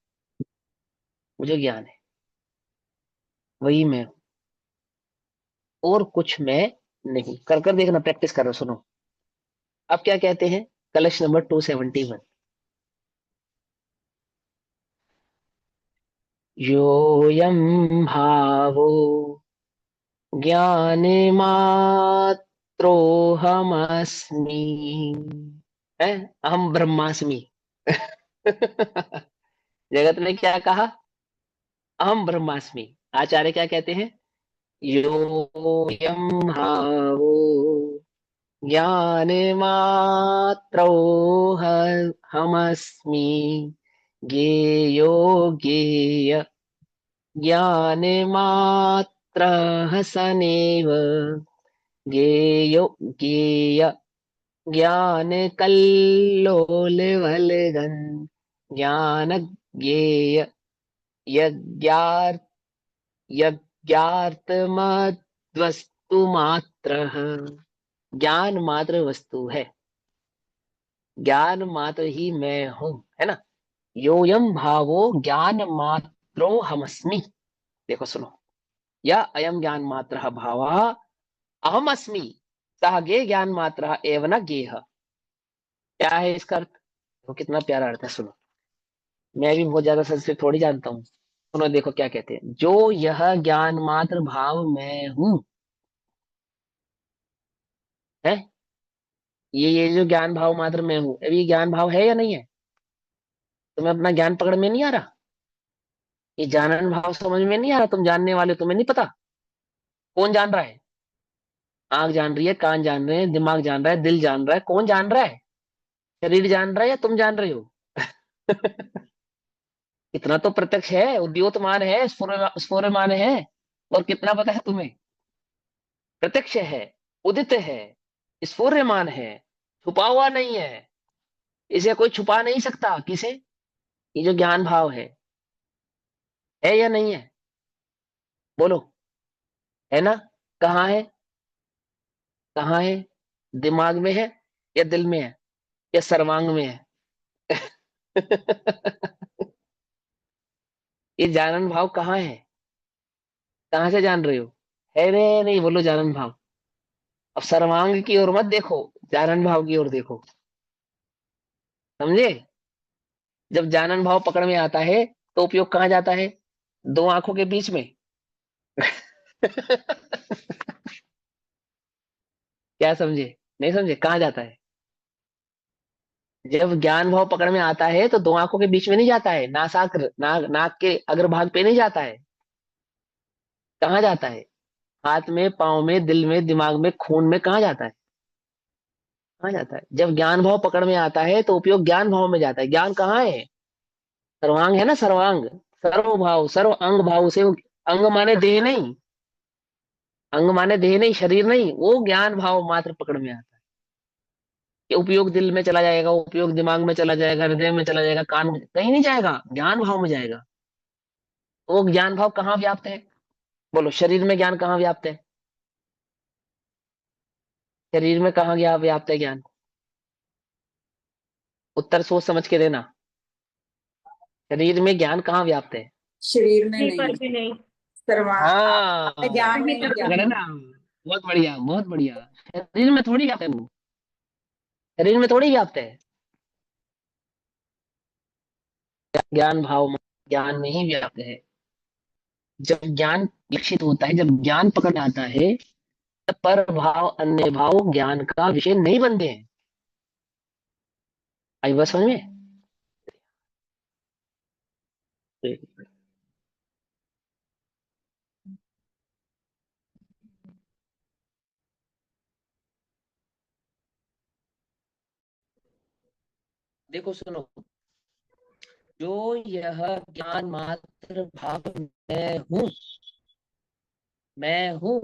वो जो ज्ञान है वही मैं हूं, और कुछ मैं नहीं। कर कर देखना, प्रैक्टिस करो, सुनो। अब क्या कहते हैं, कलश नंबर 271। योऽयं भावो ज्ञानमात्रोऽहमस्मि, है, अहम ब्रह्मास्मि। जगत ने क्या कहा? अहम ब्रह्मास्मि। आचार्य क्या कहते हैं? योऽयं भावो ज्ञानमात्रोऽहमस्मि, ज्ञेयो ज्ञेय ज्ञानमात्रः सनेव, ज्ञेयो ज्ञेय ज्ञानकल्लोलवलगन्, ज्ञान ज्ञेय यज्ञार्थ यज्ञार्थमद्वस्तु मात्रः। ज्ञान मात्र वस्तु है, ज्ञान मात्र ही मैं हूं, है ना? योऽयं भावो ज्ञान मात्रो हमस्मि। देखो सुनो, या अयम ज्ञान मात्र भाव अहम अस्मि, सह गे ज्ञान मात्र एवं न गेह। क्या है इसका अर्थ? देखो कितना प्यारा अर्थ है, सुनो। मैं भी बहुत ज्यादा संस्कृत थोड़ी जानता हूँ, सुनो। देखो क्या कहते हैं, जो यह ज्ञान मात्र भाव मैं हूं, है, ये जो ज्ञान भाव मात्र मैं हूं, अभी ये ज्ञान भाव है या नहीं है? तुम्हें अपना ज्ञान पकड़ में नहीं आ रहा? ये जानन भाव समझ में नहीं आ रहा? तुम जानने वाले हो, तुम्हें नहीं पता कौन जान रहा है? आंख जान रही है, कान जान रहे हैं, दिमाग जान रहा है, दिल जान रहा है, कौन जान रहा है? शरीर जान रहा है या तुम जान रहे हो? इतना तो प्रत्यक्ष है, उद्योतमान है, स्फुरमान है। और कितना पता है तुम्हें? प्रत्यक्ष है, उदित है, स्फुर्यमान है, छुपा हुआ नहीं है। इसे कोई छुपा नहीं सकता। किसे? ये जो ज्ञान भाव है या नहीं है? बोलो। है ना? कहाँ है? कहाँ है? दिमाग में है या दिल में है या सर्वांग में है? ये जानन भाव कहाँ है? कहाँ से जान रहे हो? है रे नहीं? बोलो जानन भाव। अब सर्वांग की ओर मत देखो, जानन भाव की ओर देखो। समझे? जब जानन भाव पकड़ में आता है तो उपयोग कहाँ जाता है? दो आंखों के बीच में। क्या समझे? नहीं समझे? कहाँ जाता है? जब ज्ञान भाव पकड़ में आता है तो दो आंखों के बीच में नहीं जाता है, नासाग्र नाक के अग्रभाग पे नहीं जाता है। कहाँ जाता है? हाथ में, पाँव में, दिल में, दिमाग में, खून में, कहाँ जाता है? कहाँ जाता है? जब ज्ञान भाव पकड़ में आता है तो उपयोग ज्ञान भाव में जाता है। ज्ञान कहाँ है? सर्वांग है ना, सर्वांग। सर्व भाव, सर्व अंग भाव से। अंग माने देह नहीं, अंग माने देह नहीं, शरीर नहीं, वो ज्ञान भाव मात्र पकड़ में आता है। कि उपयोग दिल में चला जाएगा, उपयोग दिमाग में चला जाएगा, हृदय में चला जाएगा, कान में कहीं नहीं जाएगा, ज्ञान भाव में जाएगा। वो ज्ञान भाव कहाँ व्याप्त है? बोलो, शरीर में ज्ञान कहाँ व्याप्त है? शरीर में कहाँ गया व्याप्त है ज्ञान? उत्तर सोच समझ के देना। शरीर में ज्ञान कहाँ व्याप्त है? शरीर में कहीं नहीं पर है। भी नहीं। हाँ, ज्ञान में कहीं पर भी पकड़े ज्ञान। ना। बहुत बढ़िया, बहुत बढ़िया। शरीर में थोड़ी व्याप्त है वो। शरीर में थोड़ी व्याप्त है। ज्ञान भाव ज्ञान में ही व्याप्त है। जब ज्ञान लक्षित होता है, जब ज्ञान पकड़ में आता है, तब पर भाव अन्य भाव ज्ञान का विषय नहीं बनते हैं। आई बात समझ में? देखो सुनो, जो यह ज्ञान मात्र भाव मैं हूँ,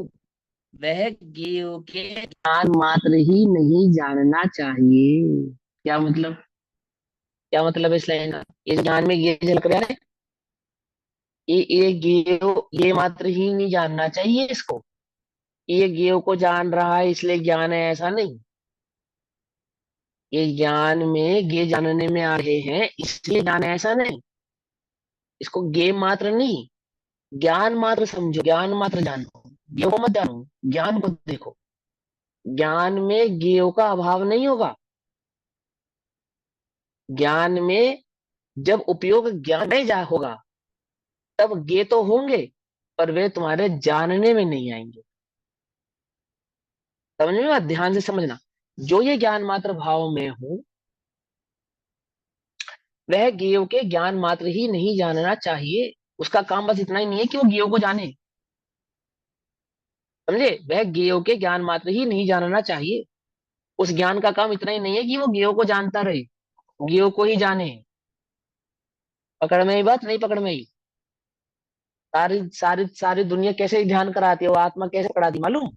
वह जीव के ज्ञान मात्र ही नहीं जानना चाहिए। क्या मतलब? क्या मतलब इस लाइन का? इस ज्ञान में ये झलक रहा है। ये गेव ये मात्र ही नहीं जानना चाहिए इसको। ये गेव को जान रहा है इसलिए ज्ञान है, ऐसा नहीं। ये ज्ञान में गे जानने में आ रहे हैं इसलिए ज्ञान है, ऐसा नहीं। इसको गे मात्र नहीं, ज्ञान मात्र समझो, ज्ञान मात्र जानो। गेव को मत जानो, ज्ञान को देखो। ज्ञान में गेव का अभाव नहीं होगा। ज्ञान में जब उपयोग ज्ञान में जा होगा, तब गे तो होंगे, पर वे तुम्हारे जानने में नहीं आएंगे। समझ में बात? ध्यान से समझना। जो ये ज्ञान मात्र भाव में हूं, वह गेव के ज्ञान मात्र ही नहीं जानना चाहिए। उसका काम बस इतना ही नहीं है कि वो गेव को जाने। समझे? वह गेव के ज्ञान मात्र ही नहीं जानना चाहिए। उस ज्ञान का काम इतना ही नहीं है कि वो गेव को जानता रहे, गेव को ही जाने। पकड़ में ही बात? नहीं पकड़ में ही? सारी सारी सारी दुनिया कैसे ध्यान कराती है, वो आत्मा कैसे पढ़ाती मालूम?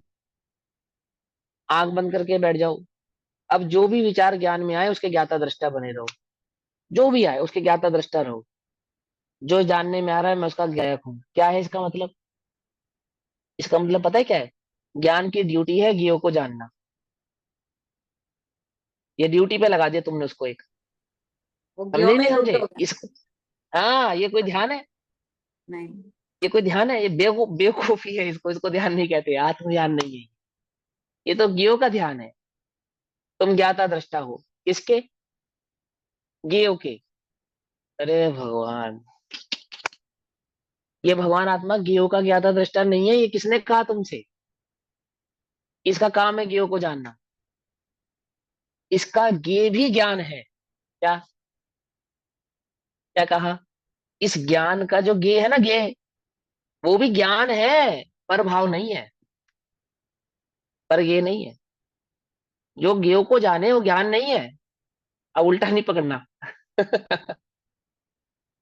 आंख बंद करके बैठ जाओ। अब जो भी विचार ज्ञान में आए उसके ज्ञाता दृष्टा बने रहो। जो भी आए उसके ज्ञाता दृष्टा रहो। जो जानने में आ रहा है मैं उसका ज्ञायक हूँ। क्या है इसका मतलब? इसका मतलब पता है क्या है? ज्ञान की ड्यूटी है ज्ञेय को जानना। ये ड्यूटी पे लगा दिया तुमने उसको एक। वो समझे ज्ञो ही में नहीं ही समझे रुके हुए हैं। इस? हाँ, ये कोई ध्यान है? नहीं। ये कोई ध्यान है? ये बेवकूफी है। इसको ध्यान नहीं कहते, आत्मज्ञान नहीं है। ये तो ज्ञेय का ध्यान है। तुम ज्ञाता दृष्टा हो किसके? ज्ञेय के। अरे भगवान, ये भगवान आत्मा ज्ञेय का ज्ञाता दृष्टा नहीं है। ये किसने कहा तुमसे? इसका काम है ज्ञेय को जानना। इसका ज्ञेय भी ज्ञान है। क्या? क्या कहा? इस ज्ञान का जो ज्ञेय है ना, ज्ञेय, वो भी ज्ञान है, पर भाव नहीं है। पर ये नहीं है। जो ज्ञेय को जाने वो ज्ञान नहीं है। अब उल्टा नहीं पकड़ना।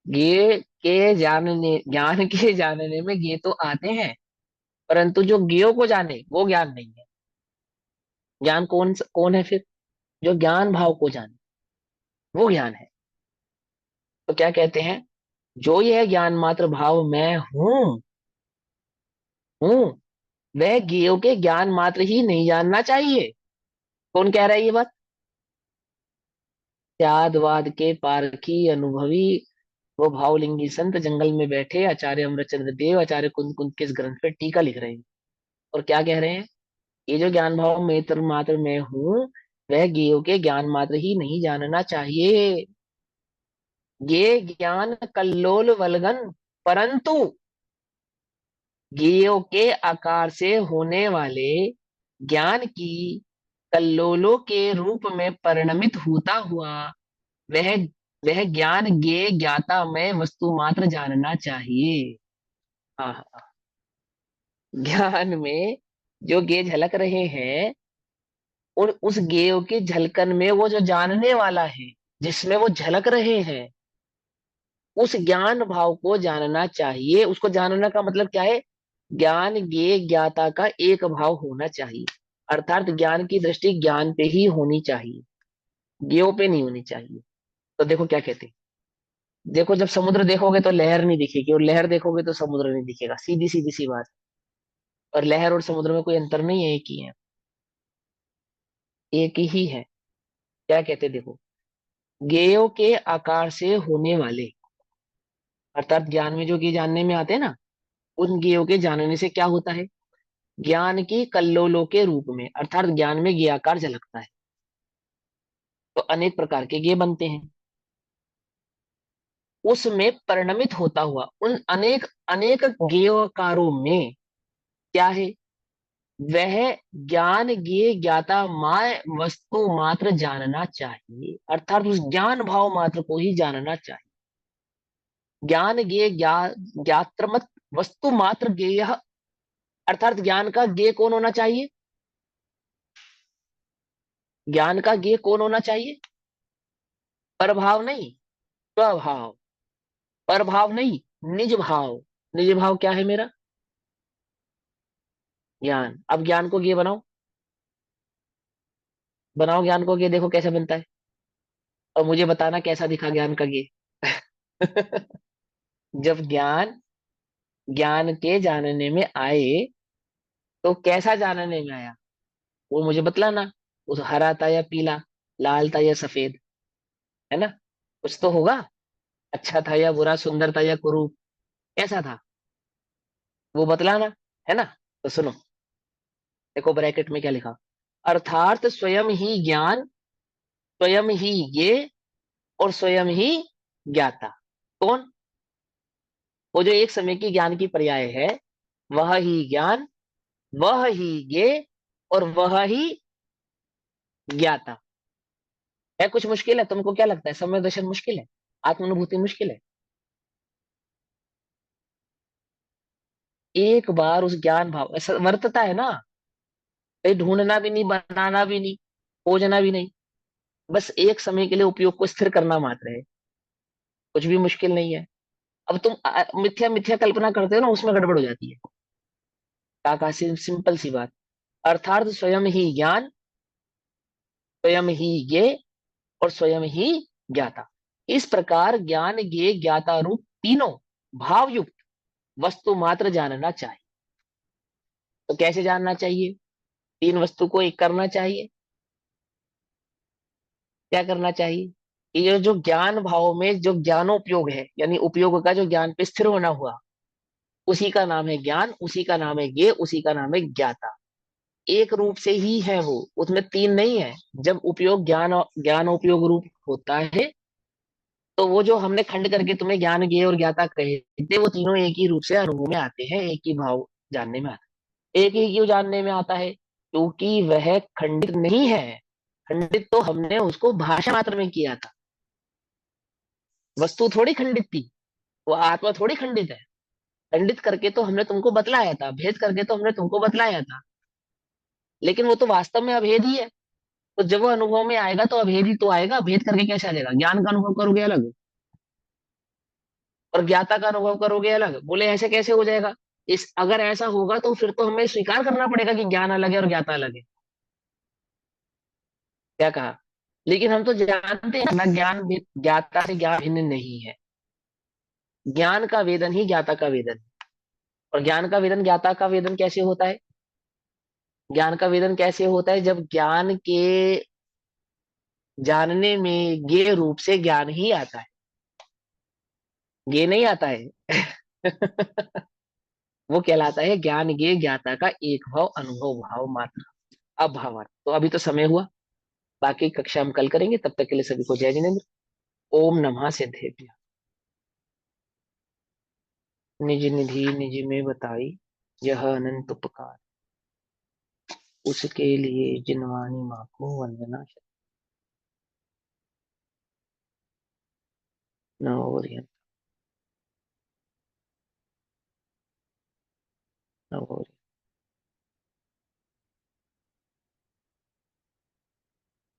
ज्ञेय के जानने, ज्ञान के जानने में ज्ञेय तो आते हैं, परंतु जो ज्ञेय को जाने वो ज्ञान नहीं है। ज्ञान कौन कौन है फिर? जो ज्ञान भाव को जाने वो ज्ञान है। तो क्या कहते हैं? जो यह ज्ञान मात्र भाव मैं हूं वह ज्ञेय के ज्ञान मात्र ही नहीं जानना चाहिए। कौन कह रहा है ये बात? त्यादवाद के पारखी अनुभवी वो भावलिंगी संत जंगल में बैठे आचार्य अमरचंद्र देव आचार्य कुंद कुंद के इस ग्रंथ पे टीका लिख रहे हैं। और क्या कह रहे हैं? ये जो ज्ञान भाव में मात्र मैं हूं वह ज्ञेय के ज्ञान मात्र ही नहीं जानना चाहिए। ये ज्ञान कल्लोल वल्गन परंतु ज्ञेयों के आकार से होने वाले ज्ञान की कल्लोलों के रूप में परिणमित होता हुआ वह वह ज्ञान ज्ञेय ज्ञाता में वस्तु मात्र जानना चाहिए। हाँ, ज्ञान में जो ज्ञेय झलक रहे हैं और उस ज्ञेय के झलकन में वो जो जानने वाला है जिसमें वो झलक रहे हैं उस ज्ञान भाव को जानना चाहिए। उसको जानना का मतलब क्या है? ज्ञान ज्ञेय ज्ञाता का एक भाव होना चाहिए। अर्थात ज्ञान की दृष्टि ज्ञान पे ही होनी चाहिए, ज्ञेयों पे नहीं होनी चाहिए। तो देखो क्या कहते हैं। देखो जब समुद्र देखोगे तो लहर नहीं दिखेगी और लहर देखोगे तो समुद्र नहीं दिखेगा, सीधी सीधी सी बात। और लहर और समुद्र में कोई अंतर नहीं है, एक ही है, एक ही है। क्या कहते हैं देखो, ज्ञेयों के आकार से होने वाले अर्थात ज्ञान में जो ज्ञेय जानने में आते हैं ना, उन ज्ञेयों के जानने से क्या होता है? ज्ञान की कल्लोलों के रूप में अर्थात ज्ञान में ज्ञेय आकार झलकता है। तो अनेक प्रकार के ज्ञेय बनते हैं। उसमें परिणमित होता हुआ उन अनेक अनेक ज्ञेयकारों में क्या है? वह ज्ञान ज्ञेय ज्ञाता माय वस्तु मात्र जानना चाहिए। अर्थात उस ज्ञान भाव मात्र को ही जानना चाहिए। ज्ञान ज्ञेय ज्ञात्रमत वस्तु मात्र ज्ञेय अर्थात ज्ञान का ज्ञेय कौन होना चाहिए? ज्ञान का ज्ञेय कौन होना चाहिए? परभाव नहीं, स्वभाव। परभाव नहीं, निज भाव। निज भाव क्या है मेरा? ज्ञान। अब ज्ञान को ज्ञेय बनाओ, बनाओ ज्ञान को ज्ञेय, देखो कैसे बनता है और मुझे बताना कैसा दिखा ज्ञान का ज्ञेय। जब ज्ञान ज्ञान के जानने में आए तो कैसा जानने में आया वो मुझे बतलाना। उस हरा था या पीला, लाल था या सफेद, है ना? कुछ तो होगा। अच्छा था या बुरा, सुंदर था या कुरूप, कैसा था वो बतलाना, है ना? तो सुनो, देखो ब्रैकेट में क्या लिखा। अर्थात स्वयं ही ज्ञान, स्वयं ही ये और स्वयं ही ज्ञाता। कौन? वो जो एक समय की ज्ञान की पर्याय है, वह ही ज्ञान, वह ही ये और वह ही ज्ञाता। है कुछ मुश्किल है? तुमको क्या लगता है? समय दर्शन मुश्किल है? आत्मानुभूति मुश्किल है? एक बार उस ज्ञान भाव ऐसा वर्तता है ना, कहीं ढूंढना भी नहीं, बनाना भी नहीं, खोजना भी नहीं, बस एक समय के लिए उपयोग को स्थिर करना मात्र है। कुछ भी मुश्किल नहीं है। अब तुम मिथ्या मिथ्या कल्पना करते हो ना, उसमें गड़बड़ हो जाती है। काका सिंपल सी बात। अर्थात स्वयं ही ज्ञान, स्वयं ही ये और स्वयं ही ज्ञाता। इस प्रकार ज्ञान ज्ञेय ज्ञाता रूप तीनों भाव युक्त वस्तु मात्र जानना चाहिए। तो कैसे जानना चाहिए? तीन वस्तु को एक करना चाहिए। क्या करना चाहिए? ये जो ज्ञान भाव में जो ज्ञानोपयोग है, यानी उपयोग का जो ज्ञान पे स्थिर होना हुआ, उसी का नाम है ज्ञान, उसी का नाम है ज्ञेय, उसी का नाम है ज्ञाता। एक रूप से ही है वो, उसमें तीन नहीं है। जब उपयोग ज्ञान उपयोग रूप होता है तो वो जो हमने खंड करके तुम्हें ज्ञान ज्ञेय और ज्ञाता कहे थे, वो तीनों एक ही रूप से अनुभव में आते हैं, एक ही भाव जानने में आता है। एक ही क्यों जानने में आता है? क्योंकि वह खंडित नहीं है। खंडित तो हमने उसको भाषा मात्र में किया था। वस्तु थोड़ी खंडित थी, वो आत्मा थोड़ी खंडित है। खंडित करके तो हमने तुमको बतलाया था, भेद करके तो हमने तुमको बतलाया था, लेकिन वो तो वास्तव में अभेद ही है। तो जब वो अनुभव में आएगा तो अभेद ही तो आएगा, भेद करके कैसे आ जाएगा? ज्ञान का अनुभव करोगे अलग और ज्ञाता का अनुभव करोगे अलग, बोले ऐसे कैसे हो जाएगा? इस अगर ऐसा होगा तो फिर तो हमें स्वीकार करना पड़ेगा कि ज्ञान अलग है और ज्ञाता अलग है। क्या कहा? लेकिन हम तो जानते हैं ना, ज्ञाता से ज्ञान भिन्न नहीं है। ज्ञान का वेदन ही ज्ञाता का वेदन है। और ज्ञान का वेदन ज्ञाता का वेदन कैसे होता है? ज्ञान का वेदन कैसे होता है? जब ज्ञान के जानने में ज्ञेय रूप से ज्ञान ही आता है, ज्ञेय नहीं आता है। वो कहलाता है ज्ञान ज्ञेय ज्ञाता का एक भाव, अनुभव भाव मात्र, अभाव। तो अभी तो समय हुआ, बाकी कक्षा हम कल करेंगे। तब तक के लिए सभी को जय जिनेन्द्र। ओम नमः सिद्धेभ्य। निज निधि निज में बताई, यह अनंत उपकार, उसके लिए जिनवानी माँ को वंदना। नवोरियन नवोरियन।